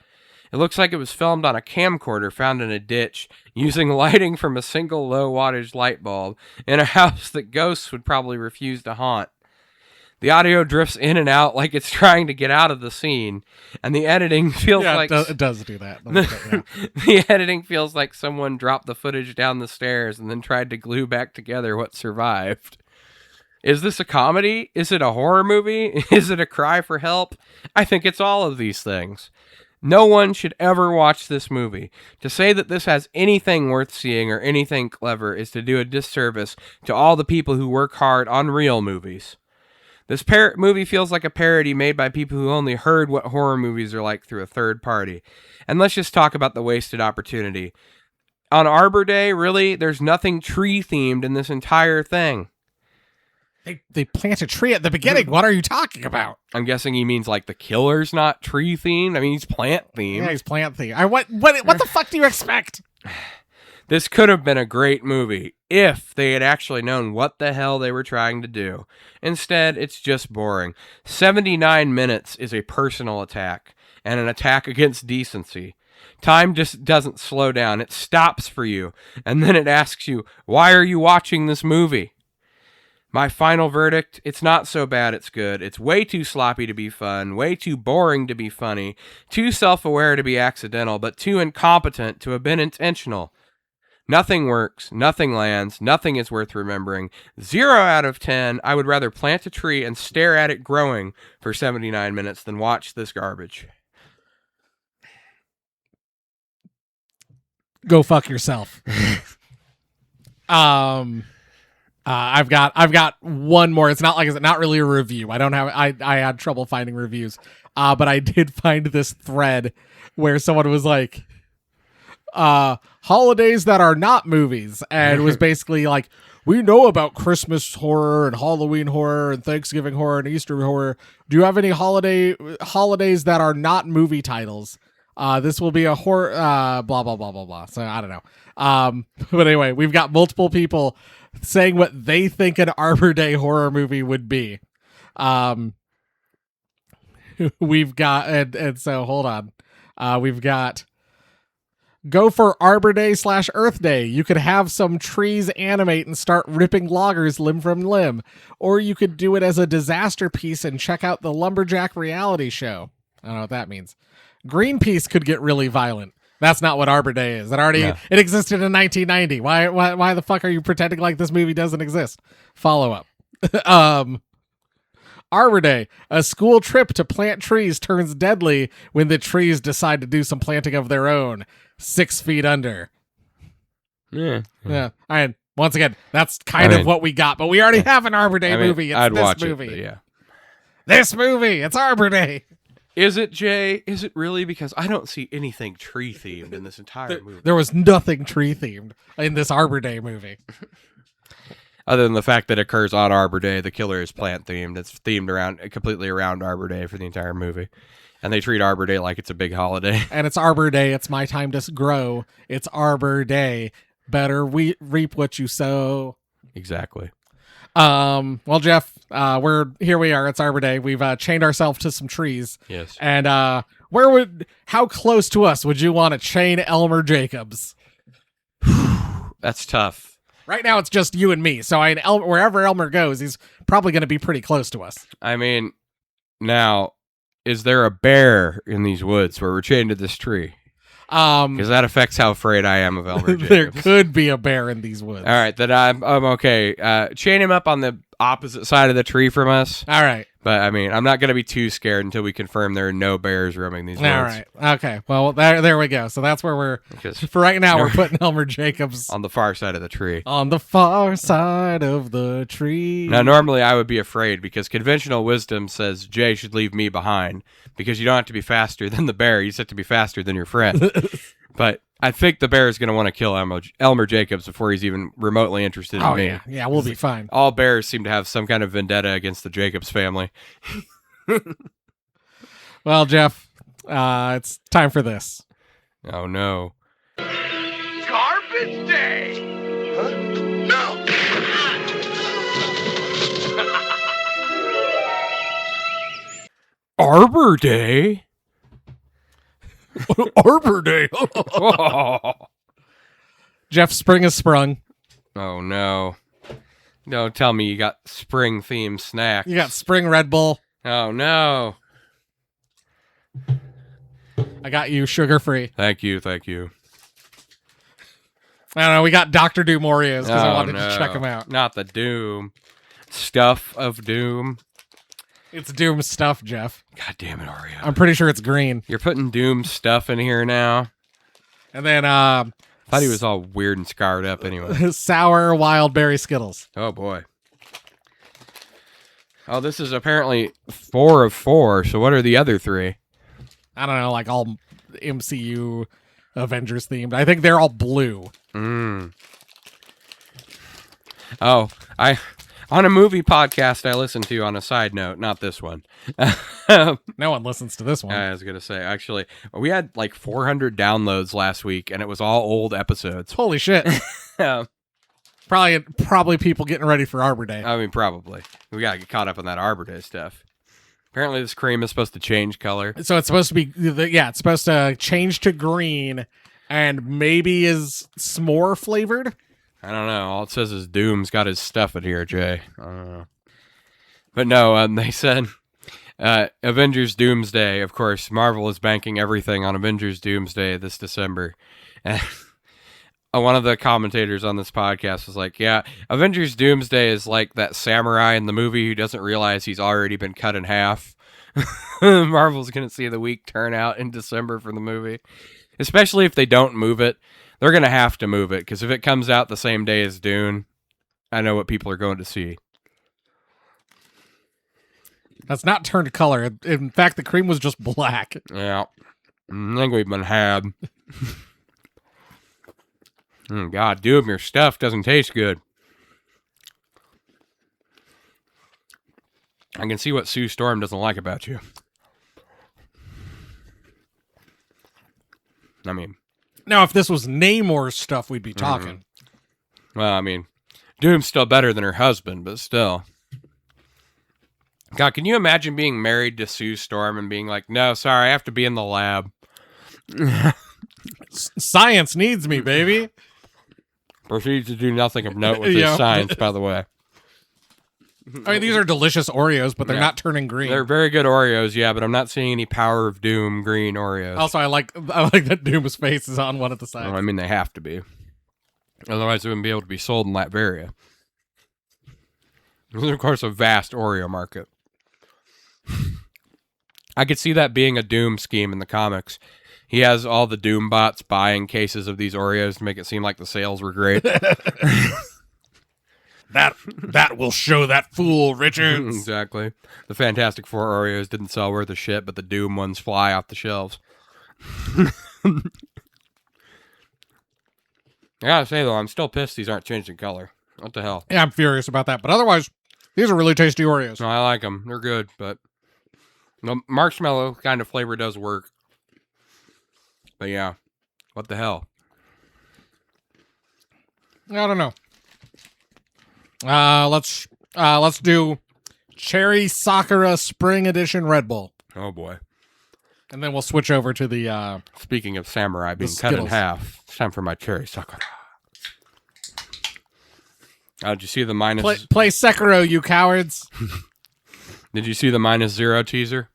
It looks like it was filmed on a camcorder found in a ditch, using lighting from a single low wattage light bulb in a house that ghosts would probably refuse to haunt. The audio drifts in and out like it's trying to get out of the scene, and the editing feels like... it does do that. The editing feels like someone dropped the footage down the stairs and then tried to glue back together what survived. Is this a comedy? Is it a horror movie? Is it a cry for help? I think it's all of these things. No one should ever watch this movie. To say that this has anything worth seeing or anything clever is to do a disservice to all the people who work hard on real movies. This movie feels like a parody made by people who only heard what horror movies are like through a third party. And let's just talk about the wasted opportunity. On Arbor Day, really, there's nothing tree-themed in this entire thing. They plant a tree at the beginning. What are you talking about? I'm guessing he means like the killer's not tree themed. I mean, he's plant themed. Yeah, he's plant themed. What the fuck do you expect? This could have been a great movie if they had actually known what the hell they were trying to do. Instead, it's just boring. 79 minutes is a personal attack and an attack against decency. Time just doesn't slow down. It stops for you, and then it asks you, why are you watching this movie? My final verdict, it's not so bad it's good. It's way too sloppy to be fun, way too boring to be funny, too self-aware to be accidental, but too incompetent to have been intentional. Nothing works, nothing lands, nothing is worth remembering. 0 out of 10, I would rather plant a tree and stare at it growing for 79 minutes than watch this garbage. Go fuck yourself. I've got one more. It's not really a review. I had trouble finding reviews. But I did find this thread where someone was like, holidays that are not movies, and it was basically like, we know about Christmas horror and Halloween horror and Thanksgiving horror and Easter horror. Do you have any holidays that are not movie titles? This will be a horror, blah, blah, blah, blah, blah. So I don't know. But anyway, we've got multiple people saying what they think an Arbor Day horror movie would be. We've got, and so hold on. We've got, go for Arbor Day / Earth Day. You could have some trees animate and start ripping loggers limb from limb. Or you could do it as a disaster piece and check out the Lumberjack reality show. I don't know what that means. Greenpeace could get really violent. That's not what Arbor Day is. It existed in 1990. Why the fuck are you pretending like this movie doesn't exist? Follow up. Arbor Day. A school trip to plant trees turns deadly when the trees decide to do some planting of their own. 6 feet under. Yeah. Yeah. And once again, that's kind of what we got, but we already have an Arbor Day movie. It's I'd this watch movie. it, but yeah. This movie. It's Arbor Day. Is it, Jay? Is it really? Because I don't see anything tree themed in this entire movie. There was nothing tree themed in this Arbor Day movie. Other than the fact that it occurs on Arbor Day, the killer is plant themed. It's themed completely around Arbor Day for the entire movie. And they treat Arbor Day like it's a big holiday. And it's Arbor Day. It's my time to grow. It's Arbor Day. Better reap what you sow. Exactly. Well, Jeff, we are. It's Arbor Day. We've chained ourselves to some trees. Yes. And how close to us would you want to chain Elmer Jacobs? That's tough. Right now, it's just you and me. So wherever Elmer goes, he's probably going to be pretty close to us. I mean, now, is there a bear in these woods where we're chained to this tree? Because that affects how afraid I am of Elmer Jacobs. There could be a bear in these woods. All right, then I'm okay. Chain him up on the opposite side of the tree from us. All right. But, I mean, I'm not going to be too scared until we confirm there are no bears roaming these woods. All right. Okay. Well, there we go. So that's where for right now, we're putting Elmer Jacobs on the far side of the tree. On the far side of the tree. Now, normally I would be afraid because conventional wisdom says Jay should leave me behind because you don't have to be faster than the bear. You just have to be faster than your friend. But I think the bear is going to want to kill Elmer Jacobs before he's even remotely interested in me. Yeah, we'll be fine. All bears seem to have some kind of vendetta against the Jacobs family. Well, Jeff, it's time for this. Oh, no. Garbage Day! Huh? No! Arbor Day? Arbor Day. Jeff, spring has sprung. Oh, no. Don't tell me you got spring-themed snacks. You got spring Red Bull. Oh, no. I got you sugar-free. Thank you. I don't know. We got Dr. Doom Oreos because I wanted to check them out. Not the Doom. Stuff of Doom. It's Doom stuff, Jeff. God damn it, Oreo. I'm pretty sure it's green. You're putting Doom stuff in here now? And then, thought he was all weird and scarred up anyway. Sour wild berry Skittles. Oh, boy. Oh, this is apparently 4 of 4, so what are the other 3? I don't know, like all MCU Avengers themed. I think they're all blue. Oh, on a movie podcast I listened to on a side note, not this one. No one listens to this one. I was going to say, actually, we had like 400 downloads last week, and it was all old episodes. Holy shit. Probably people getting ready for Arbor Day. I mean, probably. We got to get caught up on that Arbor Day stuff. Apparently this cream is supposed to change color. So it's supposed to be, it's supposed to change to green and maybe is s'more flavored. I don't know. All it says is Doom's got his stuff in here, Jay. I don't know. But no, they said Avengers Doomsday. Of course, Marvel is banking everything on Avengers Doomsday this December. And one of the commentators on this podcast was like, yeah, Avengers Doomsday is like that samurai in the movie who doesn't realize he's already been cut in half. Marvel's going to see the weak turnout in December for the movie. Especially if they don't move it. They're going to have to move it, because if it comes out the same day as Dune, I know what people are going to see. That's not turned color. In fact, the cream was just black. Yeah. I think we've been had. God, Doom, your stuff doesn't taste good. I can see what Sue Storm doesn't like about you. I mean... Now, if this was Namor's stuff, we'd be talking. Well, I mean, Doom's still better than her husband, but still. God, can you imagine being married to Sue Storm and being like, no, sorry, I have to be in the lab. Science needs me, baby. Proceeds to do nothing of note with his science, by the way. I mean, these are delicious Oreos, but they're not turning green. They're very good Oreos, yeah, but I'm not seeing any Power of Doom green Oreos. Also, I like that Doom's face is on one of the sides. Well, I mean, they have to be. Otherwise, they wouldn't be able to be sold in Latveria. There's, of course, a vast Oreo market. I could see that being a Doom scheme in the comics. He has all the Doom bots buying cases of these Oreos to make it seem like the sales were great. That will show that fool, Richards. Exactly. The Fantastic Four Oreos didn't sell worth a shit, but the Doom ones fly off the shelves. I gotta say, though, I'm still pissed these aren't changing color. What the hell? Yeah, I'm furious about that. But otherwise, these are really tasty Oreos. No, I like them. They're good, but the marshmallow kind of flavor does work. But yeah, what the hell? I don't know. Let's do Cherry Sakura Spring Edition Red Bull, Oh boy. and then we'll switch over to the. Speaking of samurai being The cut in Skittles. half, it's time for my cherry sakura. Did you see the minus? Play Sekiro, you cowards! Did you see the -0 teaser?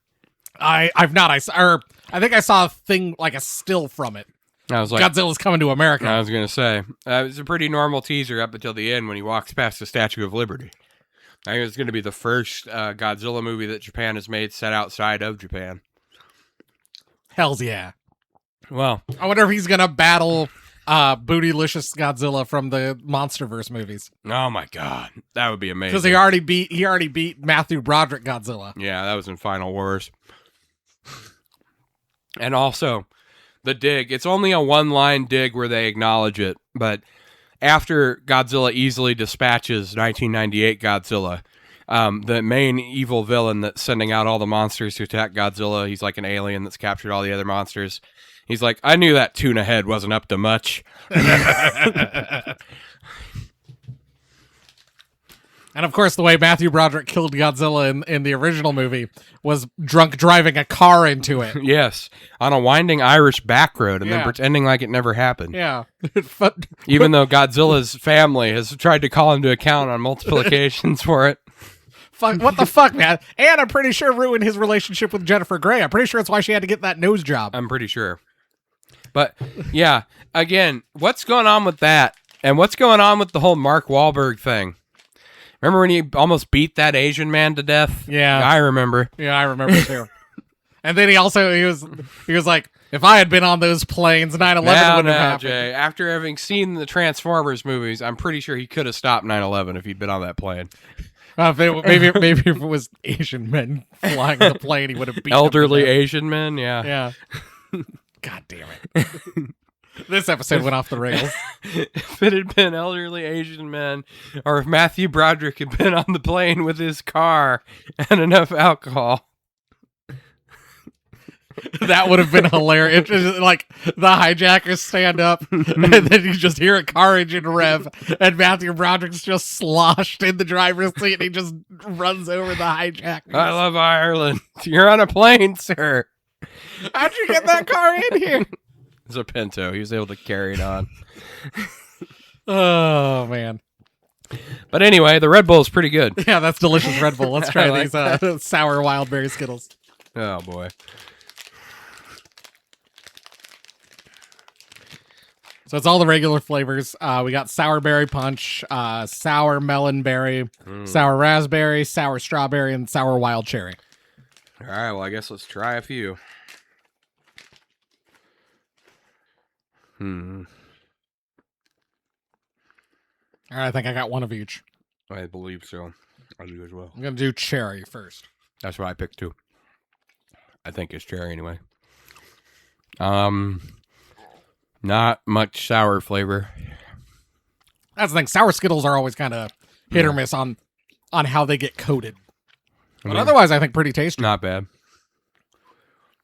I've not. I think I saw a thing like a still from it. I was like, Godzilla's coming to America. I was gonna say it was a pretty normal teaser up until the end when he walks past the Statue of Liberty. I think it's going to be the first Godzilla movie that Japan has made set outside of Japan. Hells yeah! Well, I wonder if he's gonna battle Bootylicious Godzilla from the MonsterVerse movies, oh my god, that would be amazing. because he already beat Matthew Broderick Godzilla. Yeah, that was in Final Wars. And also, the dig. It's only a one-line dig where they acknowledge it, but after Godzilla easily dispatches 1998 Godzilla, the main evil villain that's sending out all the monsters to attack Godzilla, he's like an alien that's captured all the other monsters. He's like, I knew that tuna head wasn't up to much. And of course, the way Matthew Broderick killed Godzilla in the original movie was drunk driving a car into it. Yes, on a winding Irish back road and then Yeah. pretending like it never happened. Yeah. Even though Godzilla's family has tried to call him to account on multiple occasions for it. Fuck, what the fuck, man? And I'm pretty sure ruined his relationship with Jennifer Grey. I'm pretty sure that's why she had to get that nose job. I'm pretty sure. But yeah, again, what's going on with that? And what's going on with the whole Mark Wahlberg thing? Remember when he almost beat that Asian man to death? Yeah. I remember. Yeah, I remember too. And then he was like, if I had been on those planes, 9/11 wouldn't have happened. Jay. After having seen the Transformers movies, I'm pretty sure he could have stopped 9/11 if he'd been on that plane. Maybe if it was Asian men flying the plane, he would have beat Elderly them to Asian men, yeah. death. Yeah. God damn it. This episode went off the rails. If it had been elderly Asian men, or if Matthew Broderick had been on the plane with his car and enough alcohol. That would have been hilarious. It's just like the hijackers stand up, and then you just hear a car engine rev, and Matthew Broderick's just sloshed in the driver's seat, and he just runs over the hijackers. I love Ireland. You're on a plane, sir. How'd you get that car in here? It's a Pinto. He was able to carry it on. Oh man, But anyway, the Red Bull is pretty good. yeah, that's delicious Red Bull. Let's try I like these sour wild berry Skittles. Oh, boy. So it's all the regular flavors. We got sour berry punch, sour melon berry, sour raspberry, sour strawberry, and sour wild cherry. All right, well, I guess let's try a few. All right, I think I got one of each. I believe so. I do as well. I'm gonna do cherry first. That's what I picked, too. I think it's cherry, anyway. Not much sour flavor. That's the thing. Sour Skittles are always kind of hit or miss on how they get coated. But otherwise, I think pretty tasty. Not bad.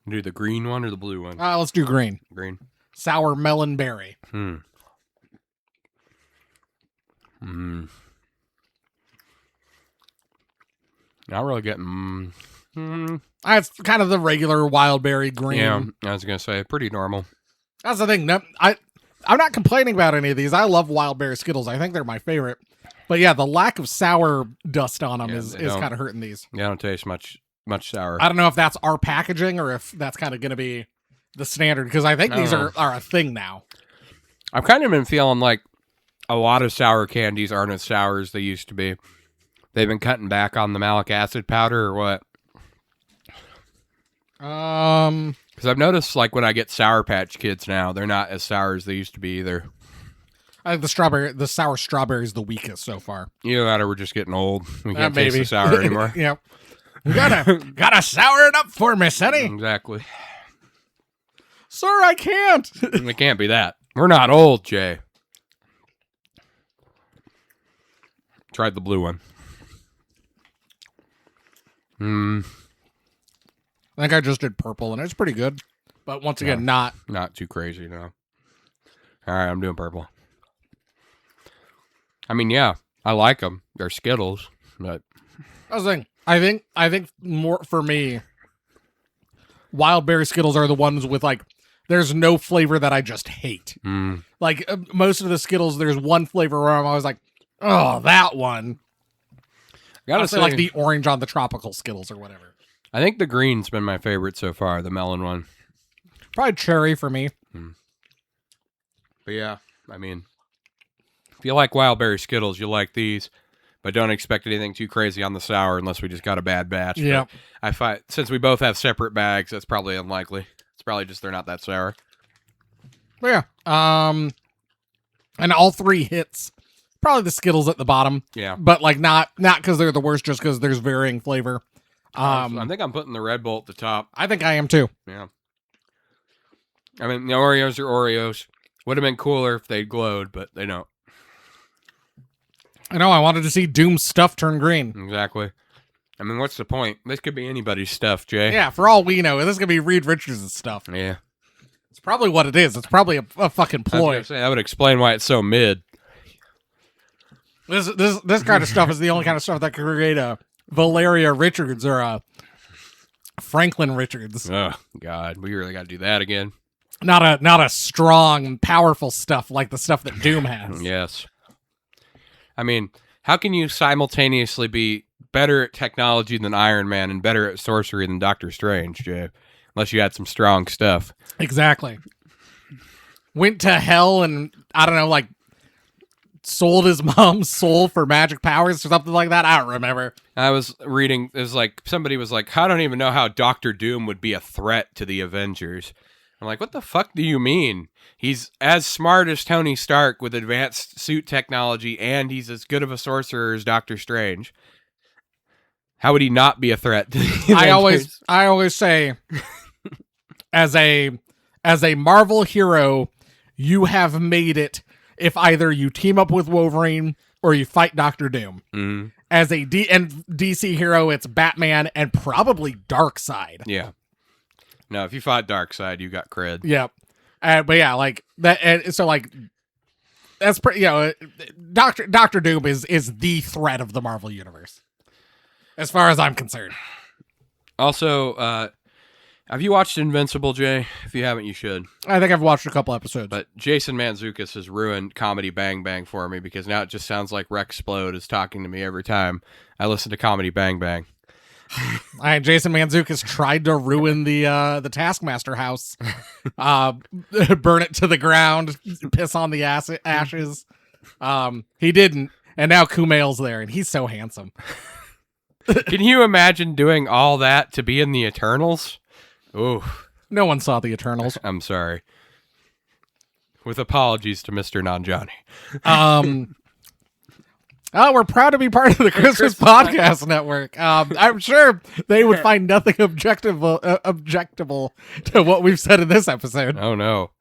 Do the green one or the blue one? Let's do green. Green. Sour melon berry. Not really getting... It's kind of the regular wild berry green. Yeah, I was going to say, pretty normal. That's the thing. No, I'm not complaining about any of these. I love wild berry Skittles. I think they're my favorite. But yeah, the lack of sour dust on them is kind of hurting these. They don't taste much sour. I don't know if that's our packaging or if that's kind of going to be the standard, because I think these are a thing now. I've kind of been feeling like a lot of sour candies aren't as sour as they used to be. They've been cutting back on the malic acid powder or what? Because I've noticed, like, when I get Sour Patch Kids now, they're not as sour as they used to be either. I think the sour strawberry is the weakest so far. Either that or we're just getting old. We can't taste Maybe. the sour anymore. Yep. You gotta sour it up for me, Sonny. Exactly. Sir, I can't. It can't be that. We're not old, Jay. Tried the blue one. I think I just did purple, and it's pretty good. But once again, not too crazy, no. All right, I'm doing purple. I mean, yeah, I like them. They're Skittles, but I was saying, I think more for me, wild berry Skittles are the ones with like, there's no flavor that I just hate. Like most of the Skittles, there's one flavor where I'm always like, oh, that one. gotta say, like the orange on the tropical Skittles or whatever. I think the green's been my favorite so far, the melon one. Probably cherry for me. But yeah, I mean, if you like wild berry Skittles, you like these. But don't expect anything too crazy on the sour unless we just got a bad batch. Yeah. I find since we both have separate bags, that's probably unlikely. It's probably just they're not that sour. But yeah. And all three hits. Probably the Skittles at the bottom. Yeah. But like not because they're the worst, just because there's varying flavor. I think I'm putting the Red Bull at the top. I think I am too. Yeah. I mean, the Oreos are Oreos. Would have been cooler if they'd glowed, but they don't. I know, I wanted to see Doom's stuff turn green. Exactly. I mean, what's the point? This could be anybody's stuff, Jay. Yeah, for all we know, this could be Reed Richards' stuff. Yeah. It's probably what it is. It's probably a fucking I was ploy. gonna say, that would explain why it's so mid. This kind of stuff is the only kind of stuff that could create a Valeria Richards or a Franklin Richards. Oh, God. We really got to do that again. Not a strong, powerful stuff like the stuff that Doom has. Yes. I mean, how can you simultaneously be better at technology than Iron Man and better at sorcery than Doctor Strange, Jay? Unless you had some strong stuff. Exactly. Went to hell and, I don't know, like, sold his mom's soul for magic powers or something like that. I don't remember. I was reading, it was like, somebody was like, I don't even know how Doctor Doom would be a threat to the Avengers. I'm like, what the fuck do you mean? He's as smart as Tony Stark with advanced suit technology, and he's as good of a sorcerer as Doctor Strange. How would he not be a threat to the Avengers? I always say, as a Marvel hero, you have made it if either you team up with Wolverine or you fight Doctor Doom. Mm-hmm. As a DC hero, it's Batman and probably Darkseid. Yeah. No, if you fought Darkseid, you got cred. Yep. But yeah, like that. And so like that's pretty. You know, Doctor Doom is the threat of the Marvel universe, as far as I'm concerned. Also, have you watched Invincible, Jay? If you haven't, you should. I think I've watched a couple episodes. But Jason Mantzoukas has ruined Comedy Bang Bang for me because now it just sounds like Rex Splode is talking to me every time I listen to Comedy Bang Bang. Jason Mantzoukas tried to ruin the Taskmaster house, burn it to the ground, piss on the ashes. He didn't, and now Kumail's there, and he's so handsome. Can you imagine doing all that to be in the Eternals? Ooh, no one saw the Eternals. I'm sorry. With apologies to Mr. Non-Johnny. We're proud to be part of the Christmas Podcast Network. I'm sure they would find nothing objectable to what we've said in this episode. Oh, no.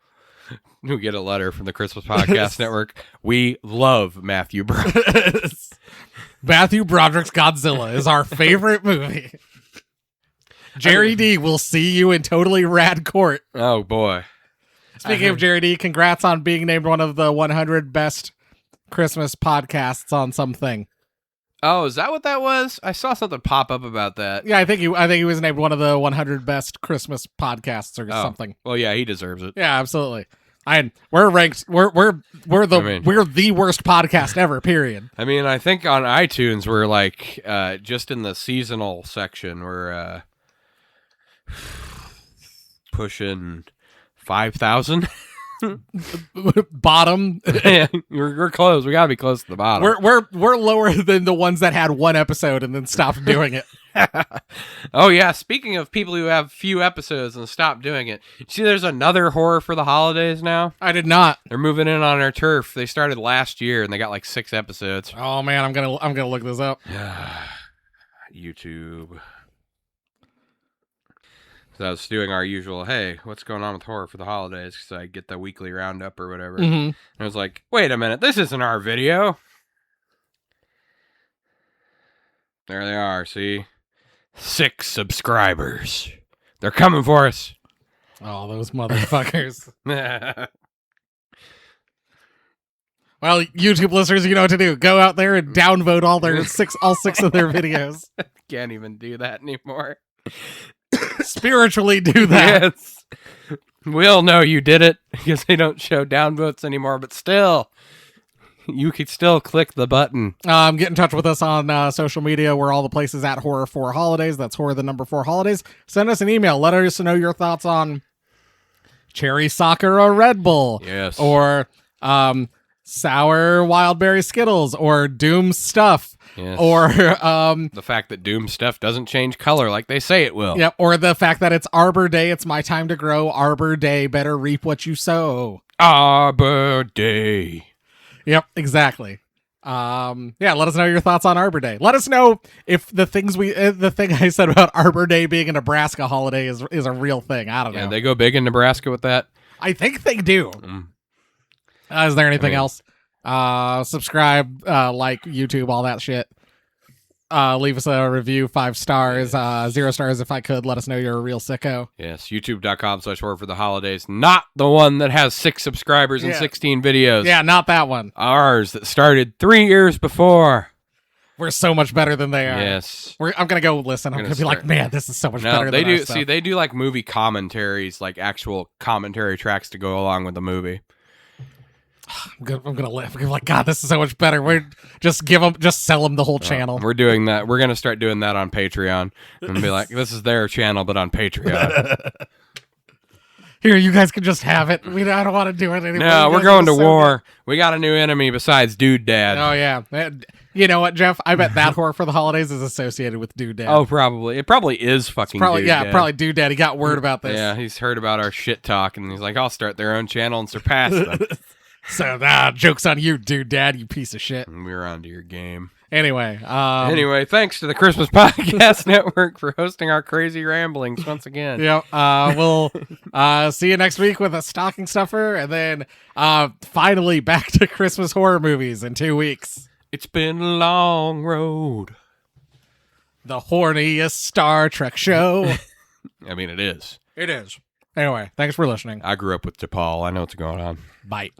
You get a letter from the Christmas Podcast Network. We love Matthew Broderick. Matthew Broderick's Godzilla is our favorite movie. Jerry D will see you in Totally Rad Court. Oh, boy. Speaking of Jerry D, congrats on being named one of the 100 best Christmas podcasts on something. Oh, is that what that was? I saw something pop up about that. Yeah, I think he was named one of the 100 best Christmas podcasts or something. Well, yeah, he deserves it. Yeah, absolutely. We're ranked. We're the worst podcast ever. Period. I mean, I think on iTunes we're like just in the seasonal section we're pushing 5,000. Bottom. Yeah, we're close. We gotta be close to the bottom. We're lower than the ones that had one episode and then stopped doing it. Oh yeah, speaking of people who have few episodes and stop doing it, you see there's another horror for the holidays now? I did not. They're moving in on our turf. They started last year and they got like 6 episodes. Oh man, I'm gonna look this up. YouTube. So I was doing our usual, hey, what's going on with horror for the holidays? Because I get the weekly roundup or whatever. Mm-hmm. And I was like, wait a minute, this isn't our video. There they are, see? 6 subscribers. They're coming for us. Oh, those motherfuckers. Well, YouTube listeners, you know what to do. Go out there and downvote all 6 of their videos. Can't even do that anymore. Spiritually do that. Yes. We'll know you did it because they don't show downvotes anymore, but still, you could still click the button. Get in touch with us on social media. We're all the places at Horror 4 Holidays. That's Horror 4 Holidays. Send us an email. Let us know your thoughts on cherry soccer or Red Bull. Yes. Or sour wild berry Skittles or Doom stuff. Yes. Or the fact that Doom stuff doesn't change color like they say it will. Yep. Or the fact that it's Arbor Day. It's my time to grow. Arbor Day. Better reap what you sow. Arbor Day. Yep. Exactly. Let us know your thoughts on Arbor Day. Let us know if the thing I said about Arbor Day being a Nebraska holiday is a real thing. I don't know. Yeah, they go big in Nebraska with that. I think they do. Is there anything else? Subscribe, like YouTube, all that shit. Leave us a review, 5 stars, 0 stars if I could. Let us know you're a real sicko. Yes, youtube.com/horror for the holidays. Not the one that has 6 subscribers and 16 videos. Yeah, not that one. Ours that started 3 years before. We're so much better than they are. Yes. I'm gonna go listen. I'm gonna be like, man, this is so much better they than our do. stuff. See, they do like movie commentaries, like actual commentary tracks to go along with the movie. I'm gonna live. I'm like, God, this is so much better. We're just sell them the whole channel. We're doing that. We're gonna start doing that on Patreon and be like, this is their channel, but on Patreon. Here, you guys can just have it. I don't want to do it anymore. No, we're going to war. We got a new enemy besides Dude Dad. Oh yeah. You know what, Jeff? I bet that horror for the holidays is associated with Dude Dad. Oh, probably. It probably is fucking Dude Dad. Probably Dude Dad. He got word about this. Yeah, he's heard about our shit talk, and he's like, I'll start their own channel and surpass them. So, joke's on you, Dude Dad, you piece of shit. And we're on to your game. Anyway, thanks to the Christmas Podcast Network for hosting our crazy ramblings once again. We'll see you next week with a stocking stuffer, and then finally back to Christmas horror movies in 2 weeks. It's been a long road. The horniest Star Trek show. I mean, it is. It is. Anyway, thanks for listening. I grew up with DePaul. I know what's going on. Bye.